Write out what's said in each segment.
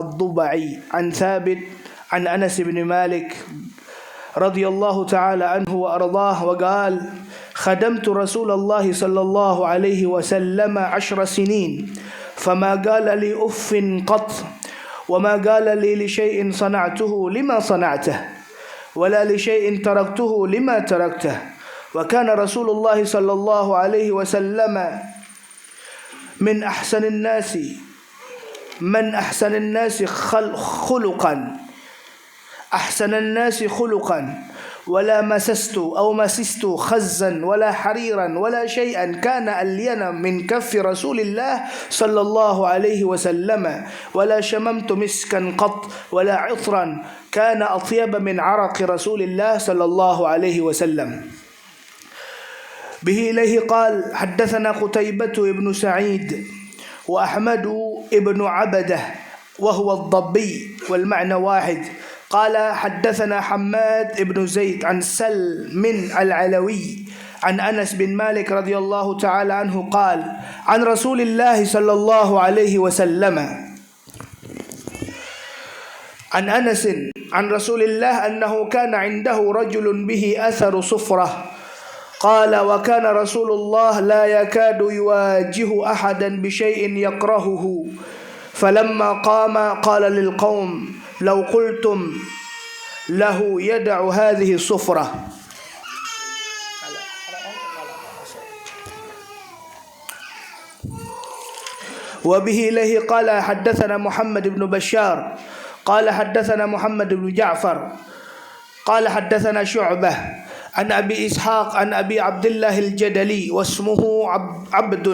الضبعي عن ثابت عن أنس بن مالك رضي الله تعالى عنه وأرضاه وقال: خدمت رسول الله صلى الله عليه وسلم 10 سنين فما قال لي أف قط، وما قال لي لشيء صنعته لما صنعته، ولا لشيء تركته لما تركته. وكان رسول الله صلى الله عليه وسلم من أحسن الناس خلقا، أحسن الناس خلقا، ولا مسست خزا ولا حريرا ولا شيئا كان ألين من كف رسول الله صلى الله عليه وسلم، ولا شممت مسكا قط ولا عطرا كان أطيب من عرق رسول الله صلى الله عليه وسلم. به إليه قال: حدثنا قتيبة بن سعيد وأحمد بن عبده وهو الضبي والمعنى واحد. قال: حدثنا حماد بن زيد عن سلم العلوي عن أنس بن مالك رضي الله تعالى عنه قال: عن رسول الله صلى الله عليه وسلم عن أنس عن رسول الله أنه كان عنده رجل به أثر صفرة. قال: وكان رسول الله لا يكاد يواجه أحدا بشيء يكرهه، فلما قام قال للقوم: لو قلتم له يدع هذه الصفرة. وبه إليه قال: حدثنا محمد بن بشار قال حدثنا محمد بن جعفر قال حدثنا شعبة عن أبي إسحاق عن أبي عبد الله الجدلي واسمه عبد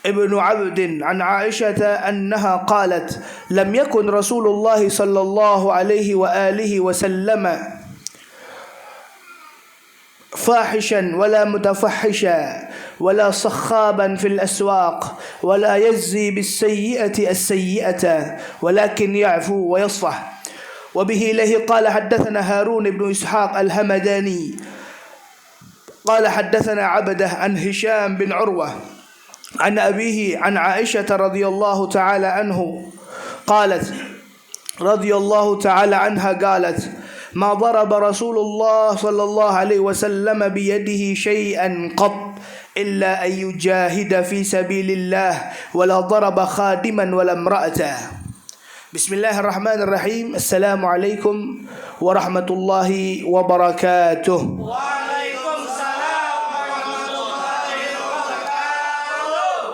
ابن عبد عن عائشة أنها قالت: لم يكن رسول الله صلى الله عليه وآله وسلم فاحشا ولا متفحشا ولا صخابا في الأسواق ولا يجزي بالسيئة السيئة ولكن يعفو ويصفح. وبه إليه قال: حدثنا هارون بن إسحاق الهمداني قال حدثنا عبده عن هشام بن عروة عن أبيه عن عائشة رضي الله تعالى عنه قالت رضي الله تعالى عنها قالت: ما ضرب رسول الله صلى الله عليه وسلم بيده شيئا قط إلا أن يجاهد في سبيل الله، ولا ضرب خادما ولا امرأة. بسم الله الرحمن الرحيم. السلام عليكم ورحمة الله وبركاته.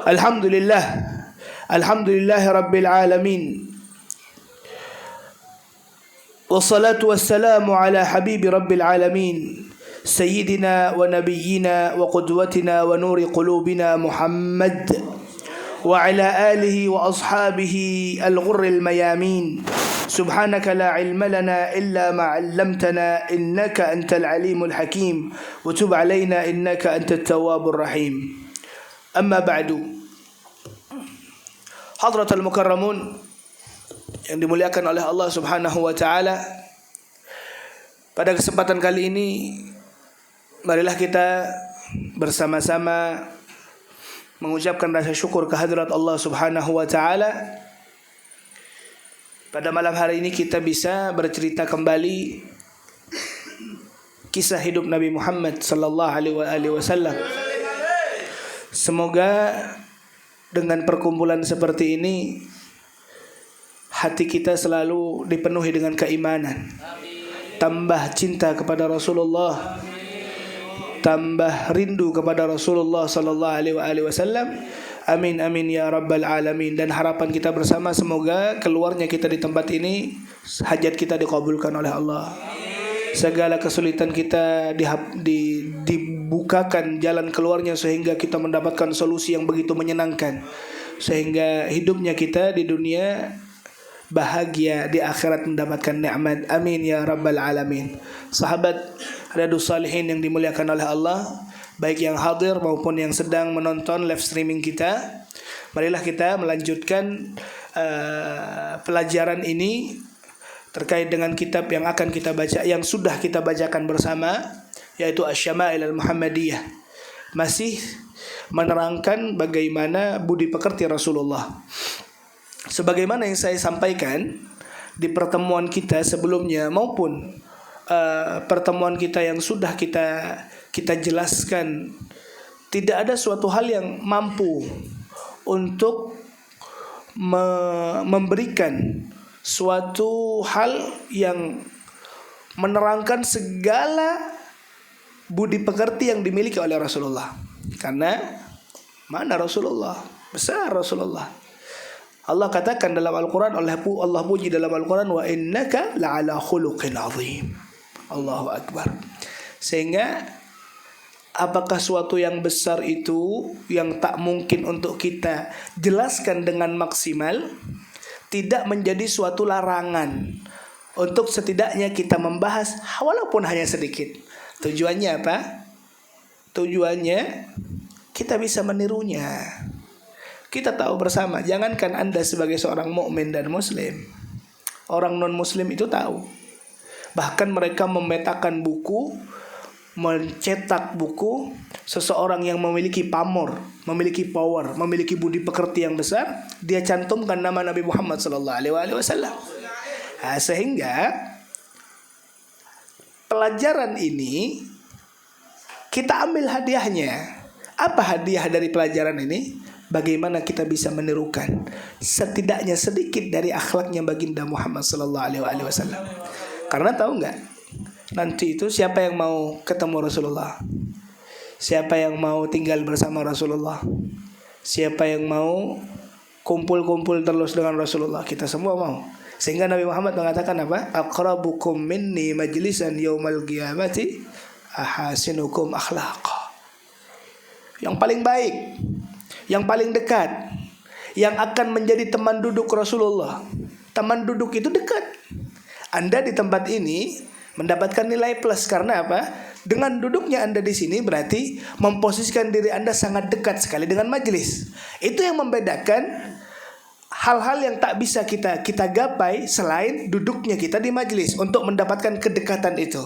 الحمد لله رب العالمين، والصلاة والسلام على حبيب رب العالمين سيدنا ونبينا وقدوتنا ونور قلوبنا محمد وعلى آله وأصحابه الغر الميامين. سبحانك لا علم لنا إلا ما علمتنا إنك أنت العليم الحكيم، وتب علينا إنك أنت التواب الرحيم. أما بعد، Hadratul Mukarramun yang dimuliakan oleh Allah Subhanahu wa taala, pada kesempatan kali ini marilah kita bersama-sama mengucapkan rasa syukur kehadirat Allah Subhanahu wa taala. Pada malam hari ini kita bisa bercerita kembali kisah hidup Nabi Muhammad sallallahu alaihi wasallam. Semoga dengan perkumpulan seperti ini hati kita selalu dipenuhi dengan keimanan, tambah cinta kepada Rasulullah, tambah rindu kepada Rasulullah sallallahu alaihi wasallam. Amin amin ya rabbal alamin. Dan harapan kita bersama semoga keluarnya kita di tempat ini hajat kita dikabulkan oleh Allah. Segala kesulitan kita dibukakan jalan keluarnya sehingga kita mendapatkan solusi yang begitu menyenangkan, sehingga hidupnya kita di dunia bahagia, di akhirat mendapatkan nikmat. Amin ya rabbal alamin. Sahabat Riyadhus Shalihin yang dimuliakan oleh Allah, baik yang hadir maupun yang sedang menonton live streaming kita, marilah kita melanjutkan pelajaran ini terkait dengan kitab yang akan kita baca, yang sudah kita bacakan bersama, yaitu Asy-Syama'il Al-Muhammadiyah. Masih menerangkan bagaimana budi pekerti Rasulullah. sebagaimana yang saya sampaikan di pertemuan kita sebelumnya maupun pertemuan kita yang sudah kita jelaskan, tidak ada suatu hal yang mampu untuk memberikan suatu hal yang menerangkan segala budi pekerti yang dimiliki oleh Rasulullah. Karena mana Rasulullah? Besar Rasulullah. Allah katakan dalam Al-Quran, Allah puji dalam Al-Quran, wa innaka la'ala khuluqin azim. Allahu Akbar. Sehingga apakah suatu yang besar itu yang tak mungkin untuk kita jelaskan dengan maksimal, tidak menjadi suatu larangan untuk setidaknya kita membahas walaupun hanya sedikit. Tujuannya apa? Tujuannya kita bisa menirunya. Kita tahu bersama, jangankan Anda sebagai seorang mukmin dan muslim, orang non muslim itu tahu. Bahkan mereka memetakan buku, mencetak buku, seseorang yang memiliki pamor, memiliki power, memiliki budi pekerti yang besar, dia cantumkan nama Nabi Muhammad SAW. Sehingga pelajaran ini kita ambil hadiahnya. Apa hadiah dari pelajaran ini? Bagaimana kita bisa menirukan setidaknya sedikit dari akhlaknya baginda Muhammad SAW. Karena tahu nggak, nanti itu siapa yang mau ketemu Rasulullah, siapa yang mau tinggal bersama Rasulullah, siapa yang mau kumpul-kumpul terus dengan Rasulullah, kita semua mau. Sehingga Nabi Muhammad mengatakan apa? Aqrabukum minni majlisan yaumal qiyamati ahasinukum akhlaqa. Yang paling baik, yang paling dekat, yang akan menjadi teman duduk Rasulullah. Teman duduk itu dekat. Anda di tempat ini mendapatkan nilai plus karena apa? Dengan duduknya Anda di sini berarti memposisikan diri Anda sangat dekat sekali dengan majelis. Itu yang membedakan hal-hal yang tak bisa kita gapai selain duduknya kita di majelis untuk mendapatkan kedekatan itu.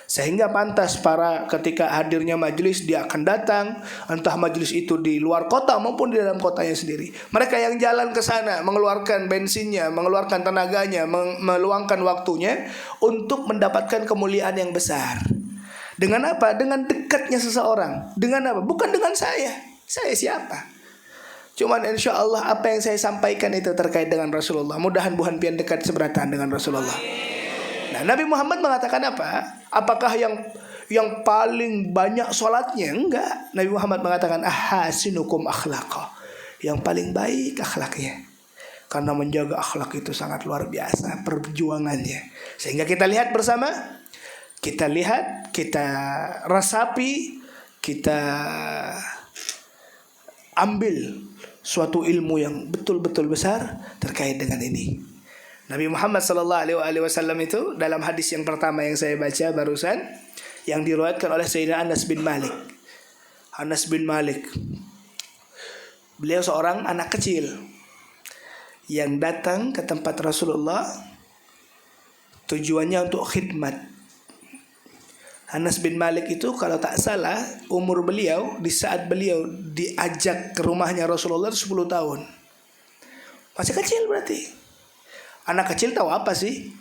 Sehingga pantas para ketika hadirnya majelis dia akan datang, entah majelis itu di luar kota maupun di dalam kotanya sendiri. Mereka yang jalan ke sana mengeluarkan bensinnya, mengeluarkan tenaganya, meluangkan waktunya untuk mendapatkan kemuliaan yang besar. Dengan apa? Dengan dekatnya seseorang. Dengan apa? Bukan dengan saya. Saya siapa? Cuman insya Allah apa yang saya sampaikan itu terkait dengan Rasulullah. Mudahan buhan pian dekat seberatan dengan Rasulullah. Nah, Nabi Muhammad mengatakan apa? Apakah yang paling banyak sholatnya? Enggak. Nabi Muhammad mengatakan ahasinukum akhlaqa. Yang paling baik akhlaknya. Karena menjaga akhlak itu sangat luar biasa perjuangannya. Sehingga kita lihat bersama, kita lihat, kita resapi, kita ambil suatu ilmu yang betul-betul besar terkait dengan ini. Nabi Muhammad SAW itu dalam hadis yang pertama yang saya baca barusan, yang diriwayatkan oleh Sayyidina Anas bin Malik. Anas bin Malik, beliau seorang anak kecil yang datang ke tempat Rasulullah tujuannya untuk khidmat. Anas bin Malik itu kalau tak salah umur beliau di saat beliau diajak ke rumahnya Rasulullah 10 tahun. Masih kecil berarti. Anak kecil tahu apa sih?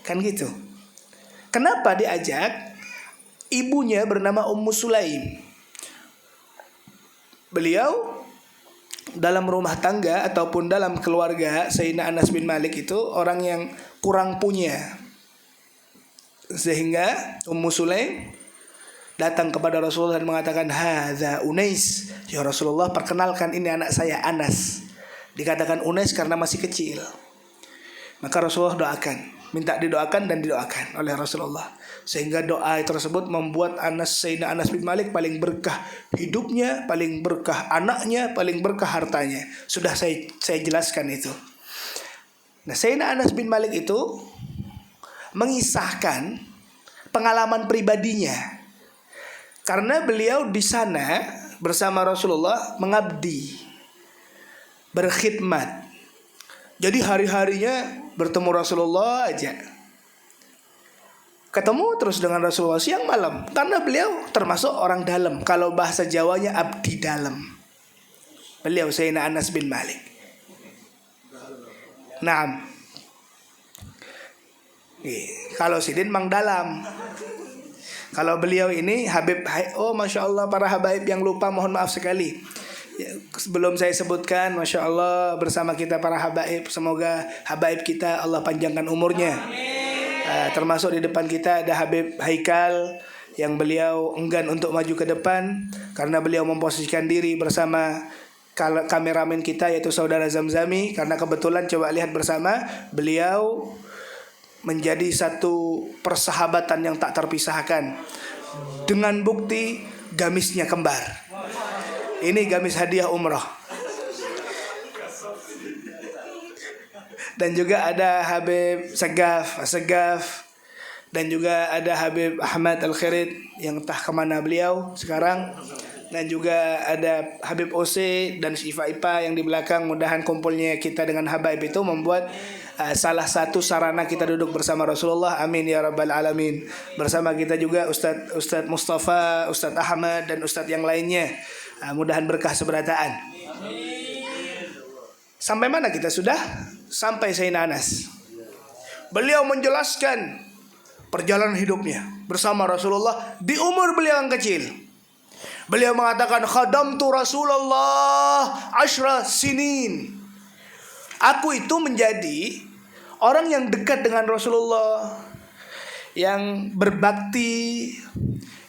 Kan gitu. Kenapa diajak? Ibunya bernama Ummu Sulaim. Beliau dalam rumah tangga ataupun dalam keluarga Sayyidina Anas bin Malik itu orang yang kurang punya. Sehingga Ummu Sulaim datang kepada Rasulullah dan mengatakan, "Hadza Unais." Ya Rasulullah, perkenalkan ini anak saya Anas. Dikatakan Unais karena masih kecil. Maka Rasulullah doakan, minta didoakan dan didoakan oleh Rasulullah. Sehingga doa tersebut membuat Sayyidina Anas bin Malik paling berkah hidupnya, paling berkah anaknya, paling berkah hartanya. Sudah saya jelaskan itu. Nah, Sayyidina Anas bin Malik itu mengisahkan pengalaman pribadinya. Karena beliau di sana bersama Rasulullah mengabdi, berkhidmat. Jadi hari-harinya bertemu Rasulullah aja. Ketemu terus dengan Rasulullah siang malam. Karena beliau termasuk orang dalam. Kalau bahasa Jawanya abdi dalam. Beliau Sayyidina Anas bin Malik. Naam. Kalau Sidin Mang Dalam. Kalau beliau ini Habib, oh Masya Allah, para habaib yang lupa mohon maaf sekali. Belum saya sebutkan, Masya Allah, bersama kita para habaib. Semoga habaib kita Allah panjangkan umurnya. Termasuk di depan kita ada Habib Haikal, yang beliau enggan untuk maju ke depan karena beliau memposisikan diri bersama kameramen kita yaitu saudara Zamzami. Karena kebetulan coba lihat bersama, beliau menjadi satu persahabatan yang tak terpisahkan dengan bukti gamisnya kembar. Ini gamis hadiah umroh. Dan juga ada Habib Segaf, dan juga ada Habib Ahmad Al-Khirid yang entah kemana beliau sekarang. Dan juga ada Habib Ose dan Syifa Ipa yang di belakang. Mudahan kumpulnya kita dengan habaib itu membuat salah satu sarana kita duduk bersama Rasulullah. Amin ya rabbal alamin. Bersama kita juga Ustadz Mustafa, Ustadz Ahmad, dan Ustadz yang lainnya. Mudahan berkah seberataan. Sampai mana kita sudah? Sampai Sayyidina Anas. Beliau menjelaskan perjalanan hidupnya bersama Rasulullah di umur beliau yang kecil. Beliau mengatakan, khadamtu Rasulullah 10 sinin. Aku itu menjadi orang yang dekat dengan Rasulullah, yang berbakti,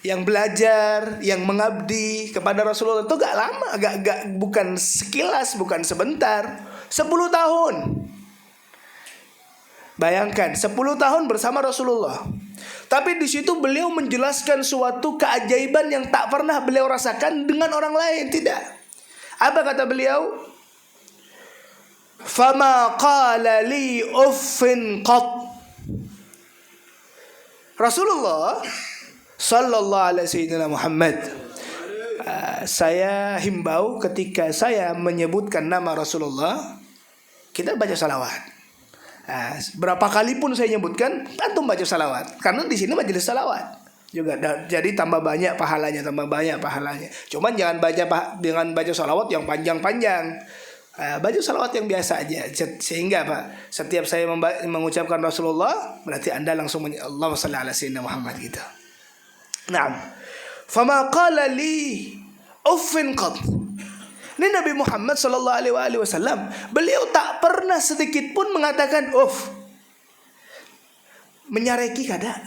yang belajar, yang mengabdi kepada Rasulullah itu gak lama, bukan sekilas, bukan sebentar. 10 tahun. Bayangkan 10 tahun bersama Rasulullah. Tapi di situ beliau menjelaskan suatu keajaiban yang tak pernah beliau rasakan dengan orang lain, tidak. Apa kata beliau? Fama qala li uffin qat. Rasulullah sallallahu alaihi sayyidina Muhammad, saya himbau ketika saya menyebutkan nama Rasulullah, kita baca salawat. Berapa kali pun saya nyebutkan, antum baca salawat. Karena di sini majelis salawat juga, jadi tambah banyak pahalanya, Cuman jangan baca salawat yang panjang-panjang. Baca salawat yang biasa aja. Sehingga Pak, setiap saya mengucapkan Rasulullah, berarti Anda langsung Allahumma shalli ala sayyidina Muhammad gitu. Naam. Fama qala li uffin qat. Ini Nabi Muhammad sallallahu alaihi wasallam, beliau tak pernah sedikit pun mengatakan uff. Menyareki kada.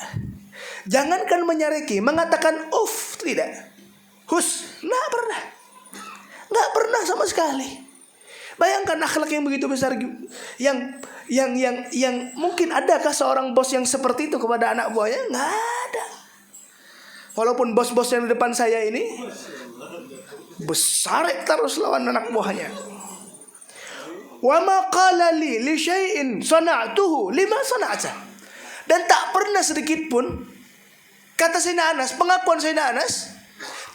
Jangankan menyareki, mengatakan uff tidak. Hus, enggak pernah. Enggak pernah sama sekali. Bayangkan akhlak yang begitu besar, yang mungkin adakah seorang bos yang seperti itu kepada anak buahnya? Enggak ada. Walaupun bos-bos yang di depan saya ini besar terus lawan anak buahnya. Wa ma qala li syai'in sana'tuhu lima sana'ta. Dan tak pernah sedikit pun, kata Sayyidina Anas, pengakuan Sayyidina Anas,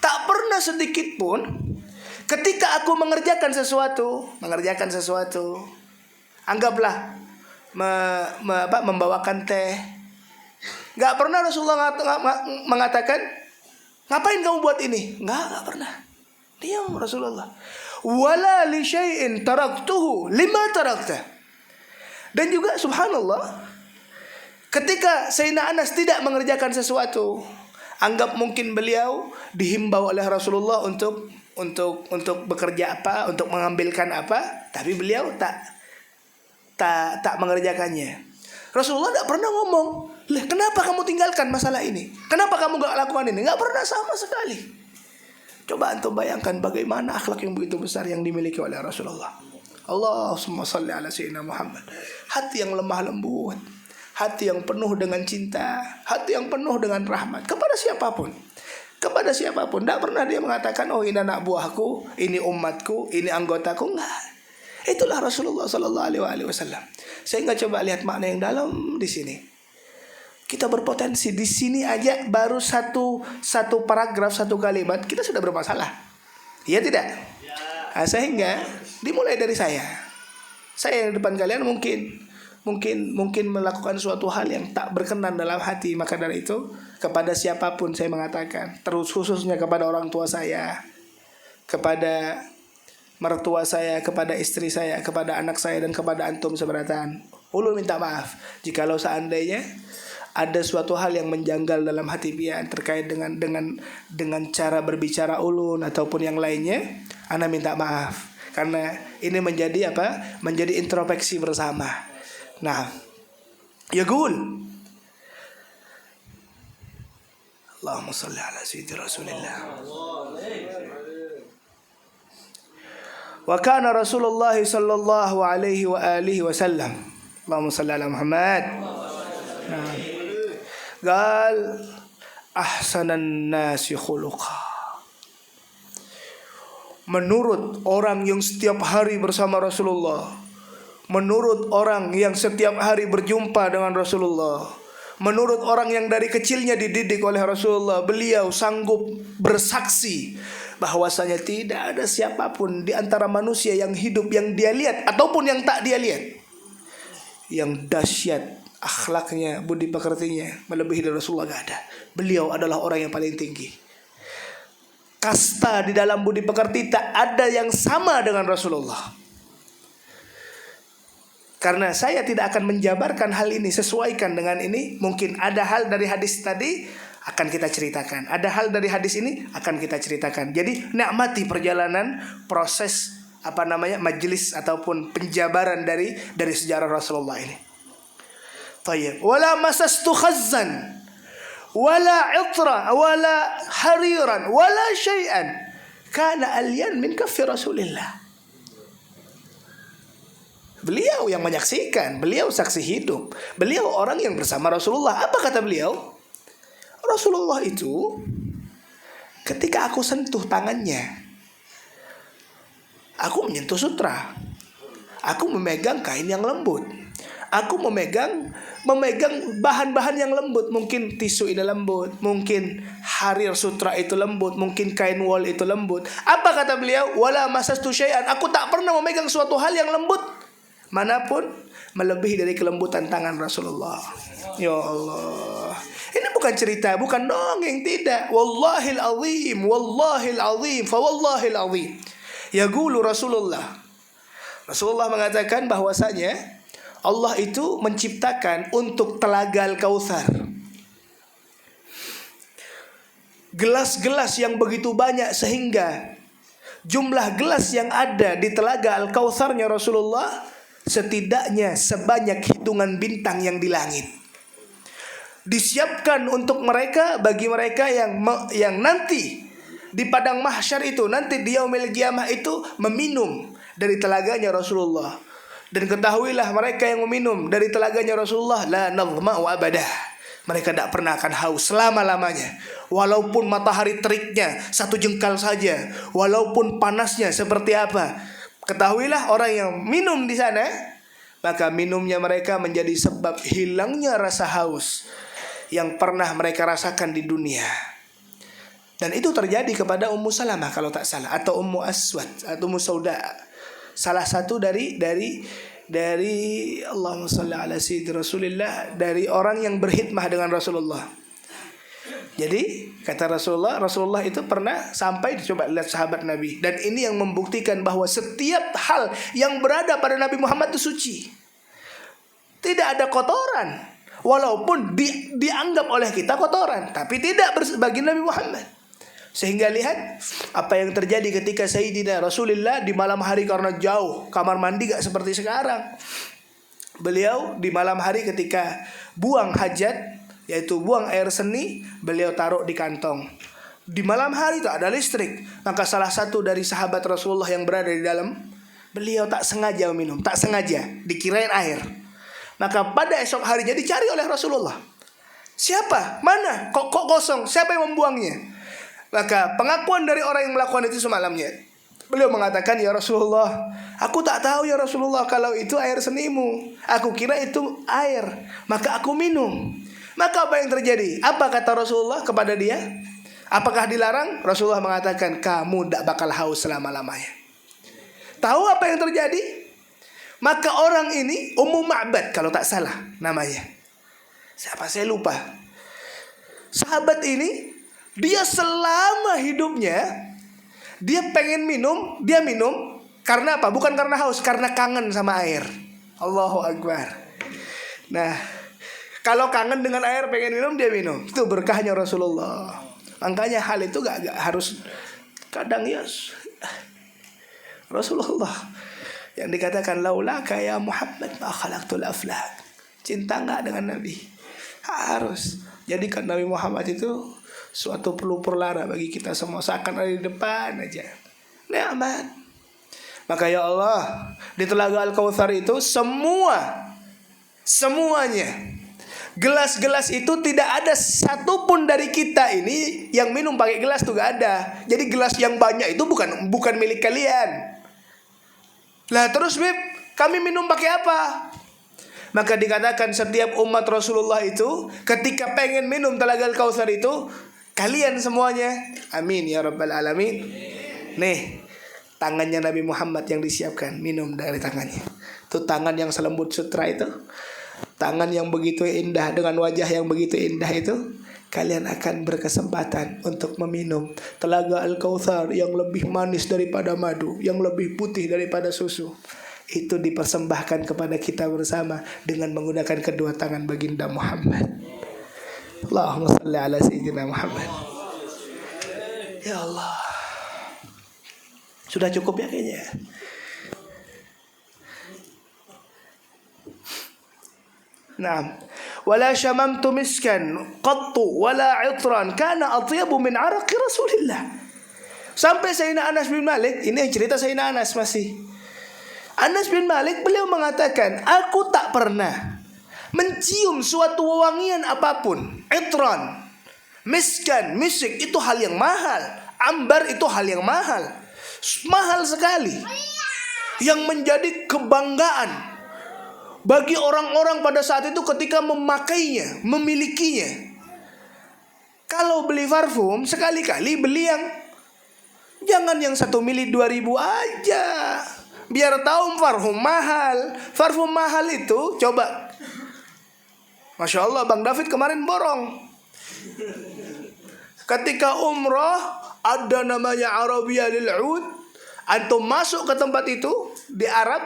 tak pernah sedikit pun ketika aku mengerjakan sesuatu, anggaplah membawakan teh, enggak pernah Rasulullah mengatakan, ngapain kamu buat ini? Enggak pernah. Diam Rasulullah. Wala li syai'in taraktuhu lima tarakta. Dan juga subhanallah, ketika Sayyidina Anas tidak mengerjakan sesuatu, anggap mungkin beliau dihimbau oleh Rasulullah untuk bekerja apa, untuk mengambilkan apa, tapi beliau tak mengerjakannya. Rasulullah tidak pernah ngomong, "Lah, kenapa kamu tinggalkan masalah ini? Kenapa kamu gak lakukan ini?" Gak pernah sama sekali. Coba antum bayangkan bagaimana akhlak yang begitu besar yang dimiliki oleh Rasulullah. Allahumma shalli ala sayyidina Muhammad. Hati yang lemah lembut, hati yang penuh dengan cinta, hati yang penuh dengan rahmat kepada siapapun. Tidak pernah dia mengatakan, oh ini anak buahku, ini umatku, ini anggotaku. Enggak. Itulah Rasulullah sallallahu alaihi wasallam. Sehingga coba lihat makna yang dalam di sini. Kita berpotensi di sini aja baru satu paragraf, satu kalimat kita sudah bermasalah. Iya tidak? Sehingga dimulai dari saya. Saya yang depan kalian mungkin melakukan suatu hal yang tak berkenan dalam hati. Maka dari itu kepada siapapun saya mengatakan, terus khususnya kepada orang tua saya, kepada mertua saya, kepada istri saya, kepada anak saya, dan kepada antum seberatan. Ulun minta maaf jikalau seandainya ada suatu hal yang menjanggal dalam hati pian terkait dengan cara berbicara ulun ataupun yang lainnya. Ana minta maaf karena ini menjadi menjadi introspeksi bersama. Nah, yaqul Allahumma shalli ala sayyidina Rasulillah. Wa kana Rasulullah sallallahu alaihi wa alihi wasallam. Allahumma shalli ala Muhammad. Nah. Qal ahsanan nasi khuluqa. Menurut orang yang setiap hari bersama Rasulullah, menurut orang yang setiap hari berjumpa dengan Rasulullah, menurut orang yang dari kecilnya dididik oleh Rasulullah, beliau sanggup bersaksi bahwasanya tidak ada siapapun di antara manusia yang hidup yang dia lihat ataupun yang tak dia lihat yang dahsyat akhlaknya, budi pekertinya melebihi dari Rasulullah, gak ada. Beliau adalah orang yang paling tinggi. Kasta di dalam budi pekerti tak ada yang sama dengan Rasulullah. Karena saya tidak akan menjabarkan hal ini, sesuaikan dengan ini. Mungkin ada hal dari hadis tadi akan kita ceritakan, ada hal dari hadis ini akan kita ceritakan. Jadi nikmati perjalanan proses majelis ataupun penjabaran dari sejarah Rasulullah ini. Tayyib. Wala masastu khazzan wala itra wala hariran wala syai'an kana alyan min kaffi Rasulillah. Beliau yang menyaksikan, beliau saksi hidup, beliau orang yang bersama Rasulullah. Apa kata beliau? Rasulullah itu ketika aku sentuh tangannya, aku menyentuh sutra, aku memegang kain yang lembut, aku memegang bahan-bahan yang lembut. Mungkin tisu ini lembut, mungkin harir sutra itu lembut, mungkin kain wol itu lembut. Apa kata beliau? Wala masastu syai'an, aku tak pernah memegang suatu hal yang lembut manapun melebihi dari kelembutan tangan Rasulullah. Ya Allah, ini bukan cerita, bukan dongeng, tidak. Wallahil azim, wallahil azim, fa wallahil azim. Yaqulu Rasulullah mengatakan bahwasanya Allah itu menciptakan untuk telaga Al-Kautsar gelas-gelas yang begitu banyak sehingga jumlah gelas yang ada di telaga Al-Kautsarnya Rasulullah setidaknya sebanyak hitungan bintang yang di langit. Disiapkan untuk mereka, bagi mereka yang nanti di padang mahsyar itu, nanti di yaumil qiyamah itu meminum dari telaganya Rasulullah. Dan ketahuilah mereka yang meminum dari telaganya Rasulullah la nadhma'u abadah, mereka tidak pernah akan haus selama-lamanya. Walaupun matahari teriknya 1 jengkal saja, walaupun panasnya seperti apa, ketahuilah orang yang minum di sana, maka minumnya mereka menjadi sebab hilangnya rasa haus yang pernah mereka rasakan di dunia. Dan itu terjadi kepada Ummu Salamah kalau tak salah, atau Ummu Aswad atau Ummu Sauda, salah satu dari Allahumma shalli ala sayyidina Rasulillah, dari orang yang berkhidmah dengan Rasulullah. Jadi kata Rasulullah itu pernah sampai, coba lihat sahabat Nabi, dan ini yang membuktikan bahwa setiap hal yang berada pada Nabi Muhammad itu suci, tidak ada kotoran, walaupun dianggap oleh kita kotoran, tapi tidak bagi Nabi Muhammad. Sehingga lihat apa yang terjadi ketika Sayyidina Rasulullah di malam hari, karena jauh kamar mandi gak seperti sekarang. Beliau di malam hari ketika buang hajat, yaitu buang air seni, beliau taruh di kantong. Di malam hari tak ada listrik, maka salah satu dari sahabat Rasulullah yang berada di dalam, beliau tak sengaja minum, tak sengaja, dikirain air. Maka pada esok harinya dicari oleh Rasulullah. Siapa? Mana? Kok kosong? Siapa yang membuangnya? Maka pengakuan dari orang yang melakukan itu semalamnya, beliau mengatakan, ya Rasulullah, aku tak tahu ya Rasulullah kalau itu air senimu, aku kira itu air, maka aku minum. Maka apa yang terjadi? Apa kata Rasulullah kepada dia? Apakah dilarang? Rasulullah mengatakan, kamu tak bakal haus selama-lamanya. Tahu apa yang terjadi? Maka orang ini Ummu Ma'bad kalau tak salah namanya, siapa saya lupa. Sahabat ini, dia selama hidupnya dia pengen minum, dia minum, Karena apa? Bukan karena haus, karena kangen sama air. Allahu Akbar. Nah, kalau kangen dengan air, pengen minum, dia minum. Itu berkahnya Rasulullah. Makanya hal itu gak harus. Kadang ya Rasulullah yang dikatakan laulaka ya Muhammad ma khalaqtul aflak. Cinta gak dengan Nabi? Harus. Jadikan Nabi Muhammad itu suatu pelupur lara bagi kita semua, seakan ada di depan aja. Nikmat. Maka ya Allah, di Telaga Al-Kautsar itu semuanya gelas-gelas itu tidak ada satupun dari kita ini yang minum pakai gelas tuh gak ada. Jadi gelas yang banyak itu bukan milik kalian. Lah terus Bib, kami minum pakai apa? Maka dikatakan setiap umat Rasulullah itu ketika pengen minum Telaga Al-Kautsar itu, kalian semuanya, amin ya rabbal alamin. Nih, tangannya Nabi Muhammad yang disiapkan, minum dari tangannya. Itu tangan yang selembut sutra itu, tangan yang begitu indah, dengan wajah yang begitu indah itu, kalian akan berkesempatan untuk meminum Telaga Al-Kautsar yang lebih manis daripada madu, yang lebih putih daripada susu. Itu dipersembahkan kepada kita bersama dengan menggunakan kedua tangan baginda Muhammad. Allahumma salli ala sayyidina Muhammad. Ya Allah, sudah cukup ya kayaknya. Naam. Wala syamamtu miskan qattu wala 'itran kana atyabu min 'araqi Rasulillah. Sampai Sayyidina Anas bin Malik, ini cerita Sayyidina Anas masih. Anas bin Malik beliau mengatakan, aku tak pernah mencium suatu wewangian apapun. Itran, miskan, misik itu hal yang mahal. Ambar itu hal yang mahal. Mahal sekali. Yang menjadi kebanggaan bagi orang-orang pada saat itu ketika memakainya, memilikinya. Kalau beli parfum, sekali-kali beli yang jangan yang 1 mili 2.000 aja. Biar tahu parfum mahal. Parfum mahal itu, coba, Masya Allah, Bang David kemarin borong. Ketika umroh, ada namanya Arabia lil Ud. Antum masuk ke tempat itu di Arab,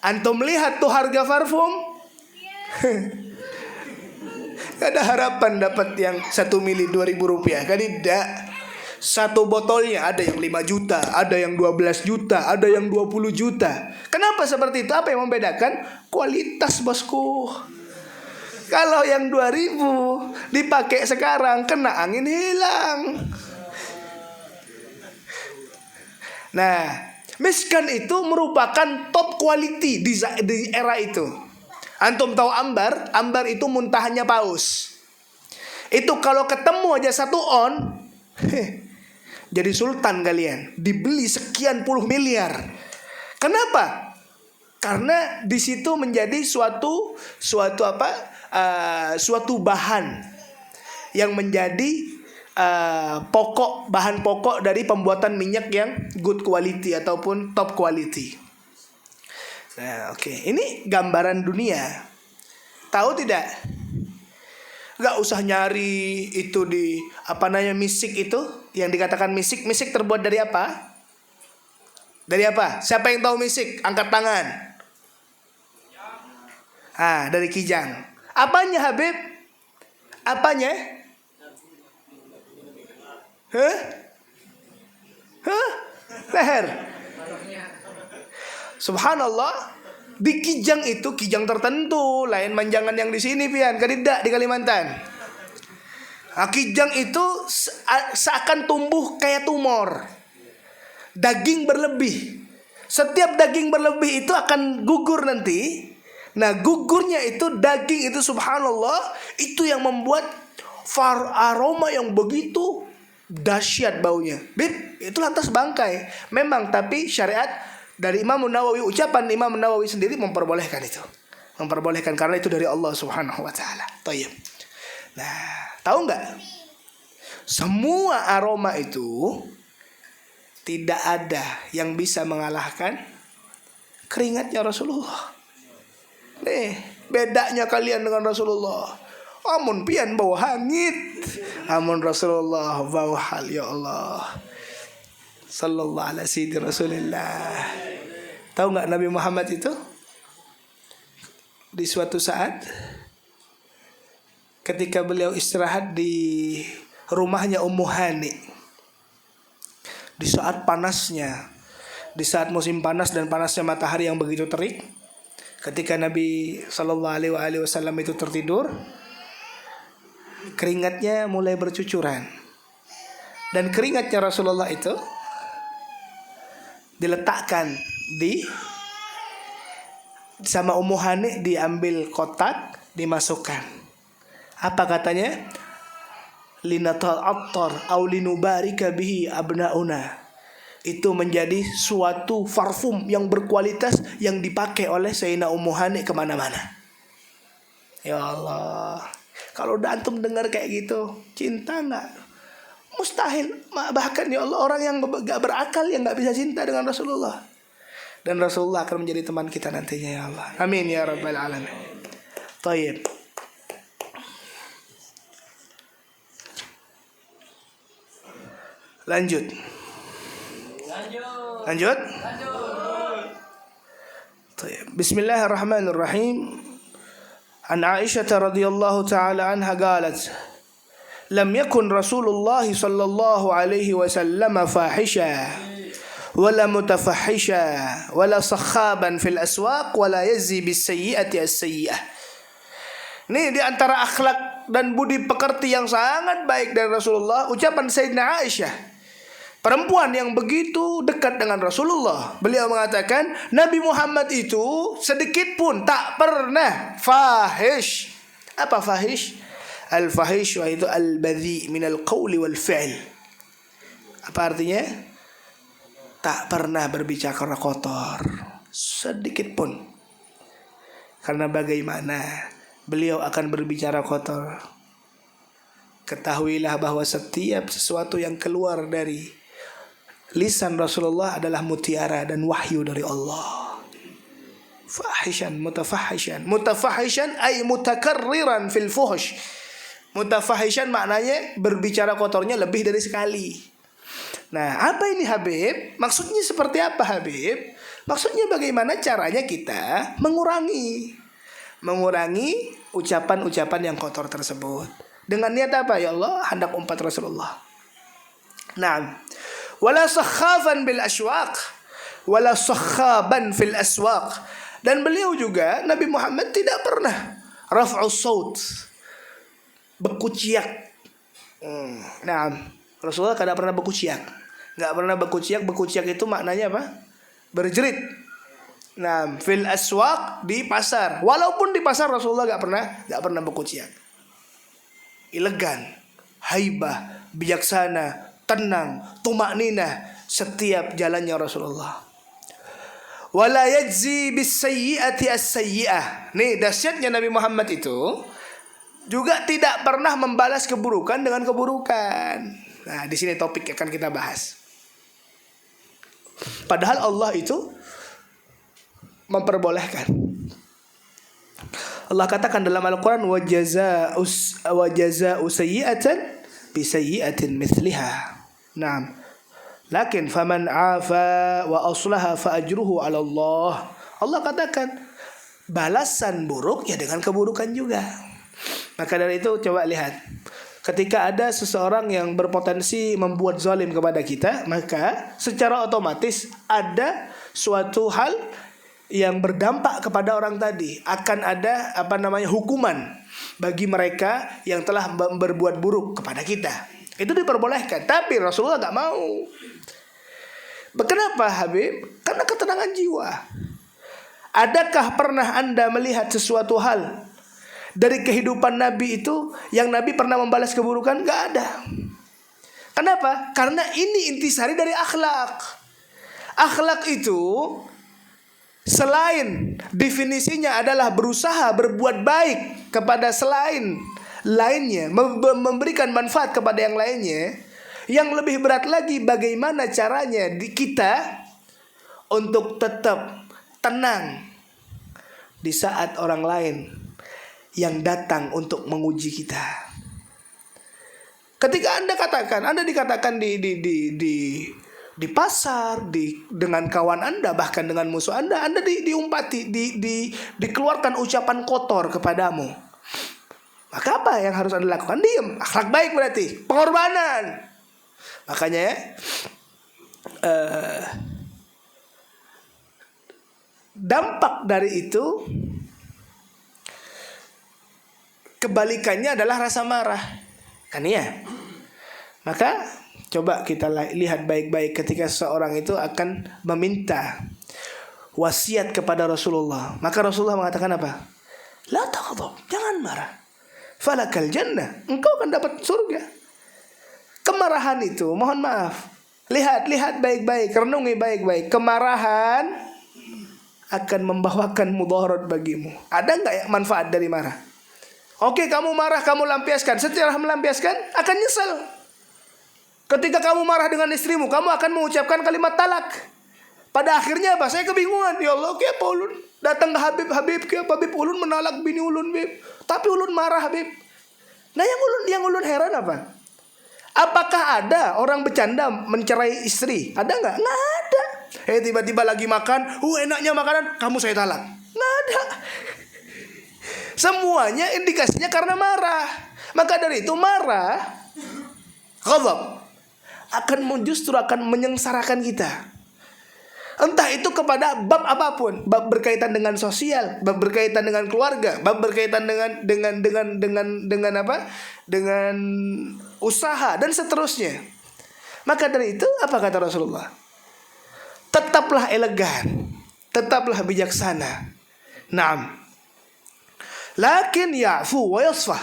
antum lihat tuh harga parfum. Gak ada harapan dapat yang 1 mili 2.000 rupiah. Kan tidak. Satu botolnya ada yang 5 juta, ada yang 12 juta, ada yang 20 juta. Kenapa seperti itu? Apa yang membedakan? Kualitas, bosku. Kalau yang 2.000 dipakai sekarang, kena angin hilang. Nah, miskan itu merupakan top quality di era itu. Antum tahu ambar? Ambar itu muntahannya paus. Itu kalau ketemu aja 1 on, jadi sultan kalian. Dibeli sekian puluh miliar. Kenapa? Karena di situ menjadi suatu bahan yang menjadi bahan pokok dari pembuatan minyak yang good quality ataupun top quality. Nah, oke. Ini gambaran dunia. Tahu tidak? Gak usah nyari itu di misik itu, yang dikatakan misik. Misik terbuat dari apa? Dari apa? Siapa yang tahu misik? Angkat tangan. Dari kijang. Apanya, Habib? Apanya? Leher. Subhanallah. Di kijang itu, kijang tertentu, lain manjangan yang di sini pian, kadidak di Kalimantan. Kijang itu seakan tumbuh kayak tumor. Daging berlebih. Setiap daging berlebih itu akan gugur nanti. Nah, gugurnya itu daging itu, subhanallah, itu yang membuat aroma yang begitu dahsyat baunya. Bib, itu lantas bangkai. Memang, tapi syariat dari Imam Nawawi, ucapan Imam Nawawi sendiri memperbolehkan itu. Memperbolehkan karena itu dari Allah Subhanahu wa taala. Thayyib. Nah, tahu enggak? Semua aroma itu tidak ada yang bisa mengalahkan keringatnya Rasulullah. Nih, bedanya kalian dengan Rasulullah. Amun pian bau hangit, amun Rasulullah bau hal, ya Allah. Sallallahu alaihi wasallam Rasulullah. Tahu nggak Nabi Muhammad itu di suatu saat ketika beliau istirahat di rumahnya Ummu Hani, di saat panasnya, di saat musim panas dan panasnya matahari yang begitu terik, ketika Nabi Shallallahu Alaihi Wasallam itu tertidur, keringatnya mulai bercucuran, dan keringatnya Rasulullah itu diletakkan sama Ummu Hani, diambil kotak, dimasukkan. Apa katanya? Linata'attar aw linubarika bihi abnauna. Itu menjadi suatu parfum yang berkualitas yang dipakai oleh Sayyidina Ummu Hani kemana-mana. Ya Allah, kalau udah antum dengar kayak gitu, cinta nggak? Mustahil. Bahkan ya Allah, orang yang gak berakal yang gak bisa cinta dengan Rasulullah. Dan Rasulullah akan menjadi teman kita nantinya ya Allah. Amin ya Rabbal Alamin. Tayyib. Lanjut. Bismillahirrahmanirrahim. An Aisyah radhiyallahu taala anha qalat, lam yakun Rasulullah sallallahu alaihi wasallam fahisha wala mutafahisha wala sakhaban fil aswaq wala yazzi bis sayyi'ati as-sayyi'ah. Ini di antara akhlak dan budi pekerti yang sangat baik dari Rasulullah, ucapan Sayyidina Aisyah, perempuan yang begitu dekat dengan Rasulullah. Beliau mengatakan Nabi Muhammad itu sedikit pun tak pernah fahish. Apa fahish? Al-fahish itu al-badhi min al-qawli wal-fi'l. Apa artinya? Tak pernah berbicara kotor sedikit pun. Karena bagaimana beliau akan berbicara kotor? Ketahuilah bahwa setiap sesuatu yang keluar dari lisan Rasulullah adalah mutiara dan wahyu dari Allah. Fahishan, mutafahishan. Mutafahishan ay mutakarriran fil fuhsh. Mutafahishan maknanya berbicara kotornya lebih dari sekali. Nah, apa ini Habib? Maksudnya seperti apa Habib? Maksudnya bagaimana caranya kita mengurangi ucapan-ucapan yang kotor tersebut. Dengan niat apa? Ya Allah, hendak umat Rasulullah. Nah, wala sakhafan bil aswaq, wala sakhaban fil aswaq. Dan beliau juga, Nabi Muhammad tidak pernah raf'us saut, bekuciak. Nah, Rasulullah tidak pernah bekuciak. Enggak pernah bekuciak. Bekuciak itu maknanya apa? Berjerit. Nah, fil aswaq, di pasar. Walaupun di pasar Rasulullah enggak pernah bekuciak. Elegan, haibah, bijaksana, tenang, tumakninah setiap jalannya Rasulullah. Wala yajzi bis sayyi'ati as-sayyi'ah. Nih dahsyatnya Nabi Muhammad itu juga tidak pernah membalas keburukan dengan keburukan. Nah, di sini topik akan kita bahas. Padahal Allah itu memperbolehkan. Allah katakan dalam Al-Quran, wa jazaa'u sayyi'atan bi sayyi'atin mithliha. Naam. Lakin faman 'afa wa aslaha fa ajruhu 'ala Allah. Allah katakan balasan buruk ya dengan keburukan juga. Maka dari itu coba lihat, ketika ada seseorang yang berpotensi membuat zalim kepada kita, maka secara otomatis ada suatu hal yang berdampak kepada orang tadi. Akan ada hukuman bagi mereka yang telah berbuat buruk kepada kita. Itu diperbolehkan. Tapi Rasulullah gak mau. Kenapa Habib? Karena ketenangan jiwa. Adakah pernah Anda melihat sesuatu hal dari kehidupan Nabi itu yang Nabi pernah membalas keburukan? Gak ada. Kenapa? Karena ini intisari dari akhlak. Akhlak itu selain definisinya adalah berusaha berbuat baik kepada selain lainnya, memberikan manfaat kepada yang lainnya, yang lebih berat lagi bagaimana caranya kita untuk tetap tenang di saat orang lain yang datang untuk menguji kita. Ketika Anda dikatakan di di pasar, dengan kawan Anda, bahkan dengan musuh Anda diumpati, dikeluarkan ucapan kotor kepadamu. Maka apa yang harus Anda lakukan? Diam. Akhlak baik berarti pengorbanan. Makanya ya, dampak dari itu kebalikannya adalah rasa marah. Kan ya? Maka coba kita lihat baik-baik ketika seseorang itu akan meminta wasiat kepada Rasulullah. Maka Rasulullah mengatakan apa? La taghdab, jangan marah. Falakal jannah, engkau akan dapat surga. Kemarahan itu, mohon maaf, lihat baik-baik, renungi baik-baik. Kemarahan akan membawakan mudarat bagimu. Ada enggak ya manfaat dari marah? Oke, kamu marah, kamu lampiaskan. Setelah melampiaskan akan nyesel. Ketika kamu marah dengan istrimu, kamu akan mengucapkan kalimat talak. Pada akhirnya apa? Saya kebingungan. Ya Allah, kenapa ulun datang ke Habib, kenapa Habib ulun menalak bini ulun, Habib? Tapi ulun marah, Habib. Nah, yang ulun heran apa? Apakah ada orang bercanda mencerai istri? Ada nggak? Nggak ada. Tiba-tiba lagi makan, enaknya makanan, kamu saya talak. Nggak ada. Semuanya indikasinya karena marah. Maka dari itu marah, ghadab, justru akan menyengsarakan kita. Entah itu kepada bab apapun, bab berkaitan dengan sosial, bab berkaitan dengan keluarga, bab berkaitan dengan apa? Dengan usaha dan seterusnya. Maka dari itu apa kata Rasulullah? Tetaplah elegan, tetaplah bijaksana. Naam. Lakin ya'fu wa yasfah.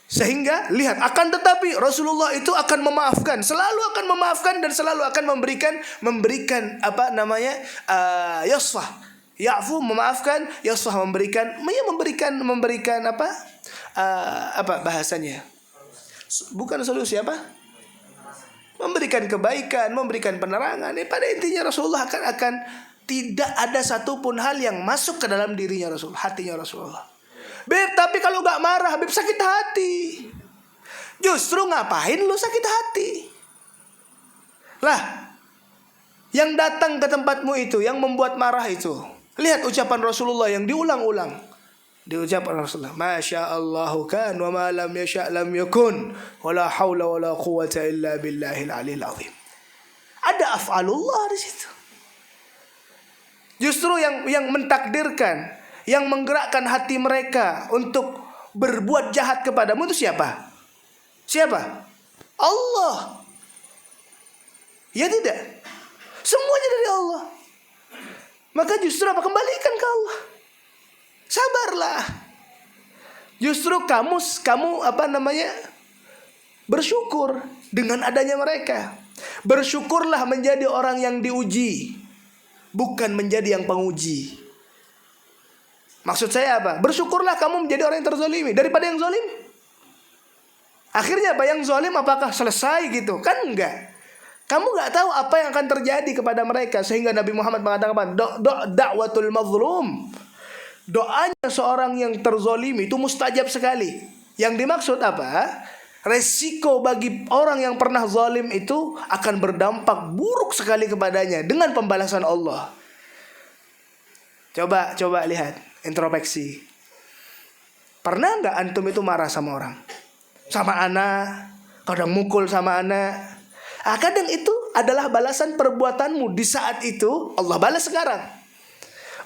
Sehingga lihat, akan tetapi Rasulullah itu akan memaafkan, selalu akan memaafkan dan selalu akan memberikan apa namanya? Yasfah. Ya'fu memaafkan, yasfah memberikan apa? Apa bahasanya? Bukan solusi apa? Memberikan kebaikan, memberikan penerangan. Pada intinya Rasulullah akan tidak ada satupun hal yang masuk ke dalam dirinya Rasul, hatinya Rasulullah. Beb, tapi kalau gak marah, Beb sakit hati. Justru ngapain lu sakit hati? Lah, yang datang ke tempatmu itu, yang membuat marah itu, lihat ucapan Rasulullah yang diulang-ulang. Diucapkan Rasulullah, Masya Allahu kan, wa ma lam yasha' lam yakun, wa la hawla wa la quwwata illa billahil aliyil azim. Ada af'alullah di situ. Justru yang mentakdirkan, yang menggerakkan hati mereka untuk berbuat jahat kepadamu itu siapa? Siapa? Allah. Ya tidak? Semuanya dari Allah. Maka justru apa? Kembalikan ke Allah. Sabarlah. Justru kamu apa namanya? Bersyukur dengan adanya mereka. Bersyukurlah menjadi orang yang diuji, bukan menjadi yang penguji. Maksud saya apa? Bersyukurlah kamu menjadi orang yang terzolimi daripada yang zolim. Akhirnya apa? Yang zolim apakah selesai gitu? Kan enggak. Kamu enggak tahu apa yang akan terjadi kepada mereka. Sehingga Nabi Muhammad mengatakan da'watul mazlum. Doanya seorang yang terzolimi itu mustajab sekali. Yang dimaksud apa? Resiko bagi orang yang pernah zalim itu akan berdampak buruk sekali kepadanya dengan pembalasan Allah. Coba lihat. Introspeksi. Pernah nggak antum itu marah sama orang? Sama anak, kadang mukul sama anak. Kadang itu adalah balasan perbuatanmu di saat itu. Allah balas sekarang.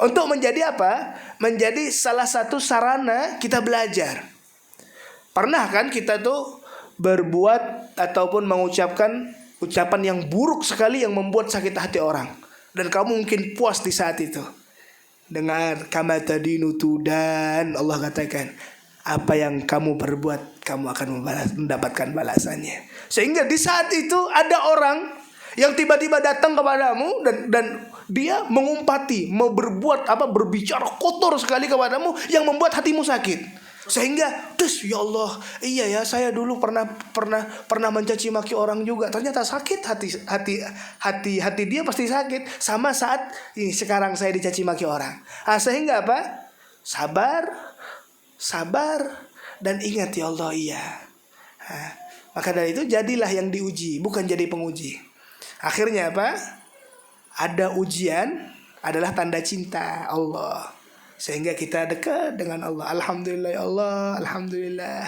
Untuk menjadi apa? Menjadi salah satu sarana kita belajar. Pernah kan kita tuh berbuat ataupun mengucapkan ucapan yang buruk sekali yang membuat sakit hati orang. Dan kamu mungkin puas di saat itu. Dengar, kama tadinu tudan, Allah katakan, apa yang kamu perbuat kamu akan mendapatkan balasannya. Sehingga di saat itu ada orang yang tiba-tiba datang kepadamu dan dia mengumpati, mau berbicara kotor sekali kepadamu yang membuat hatimu sakit. Sehingga, ya Allah, iya ya, saya dulu pernah mencaci maki orang juga. Ternyata sakit hati dia pasti sakit. Sama saat ini sekarang saya dicaci maki orang. Sehingga apa? Sabar dan ingat ya Allah, iya. Maka dari itu jadilah yang diuji, bukan jadi penguji. Akhirnya apa? Ada ujian adalah tanda cinta Allah, sehingga kita dekat dengan Allah. Alhamdulillah ya Allah, alhamdulillah.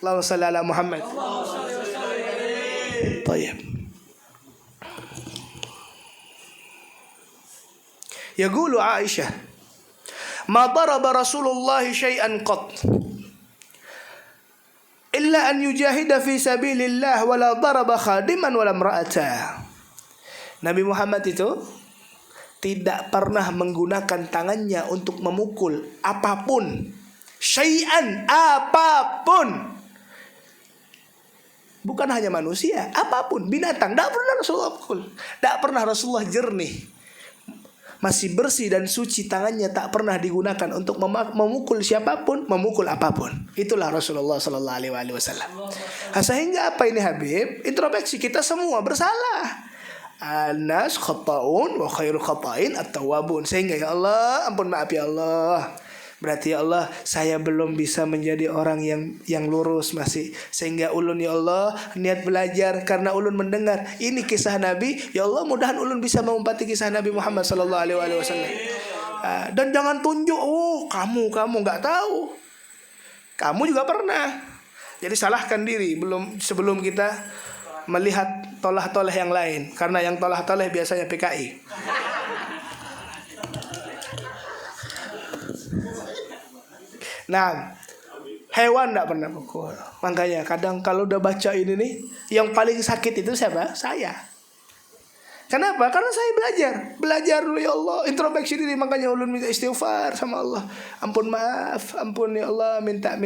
Allahumma shalli ala Muhammad. Tayyib. Yaqulu Aisyah, ma daraba Rasulullah syai'an qat illa an yujahida fi sabilillah wala daraba khadiman wala imra'ata. Nabi Muhammad itu tidak pernah menggunakan tangannya untuk memukul apapun, syai'an, apapun. Bukan hanya manusia, apapun, binatang, tidak pernah Rasulullah pukul. Tidak pernah Rasulullah jernih, masih bersih dan suci, tangannya tak pernah digunakan untuk memukul siapapun, memukul apapun. Itulah Rasulullah Sallallahu Alaihi Wasallam. Sehingga apa ini Habib? Introspeksi, kita semua bersalah. Anas khata'un wa khairu khata'in at-tawwabun. Sehingga ya Allah, ampun maaf ya Allah. Berarti ya Allah, saya belum bisa menjadi orang yang lurus masih. Sehingga ulun ya Allah niat belajar karena ulun mendengar ini kisah Nabi. Ya Allah, mudahan ulun bisa mengumpati kisah Nabi Muhammad sallallahu alaihi wasallam. Dan jangan tunjuk, oh kamu nggak tahu. Kamu juga pernah. Jadi salahkan diri sebelum kita melihat tolah-tolah yang lain, karena yang tolah-tolah biasanya PKI. Nah, hewan tidak pernah pukul. Makanya kadang kalau udah baca ini nih, yang paling sakit itu siapa? Saya. Kenapa? Karena saya belajar dulu ya Allah, introspeksi diri. Makanya ulun minta istighfar sama Allah. Ampun maaf, ampun ya Allah, minta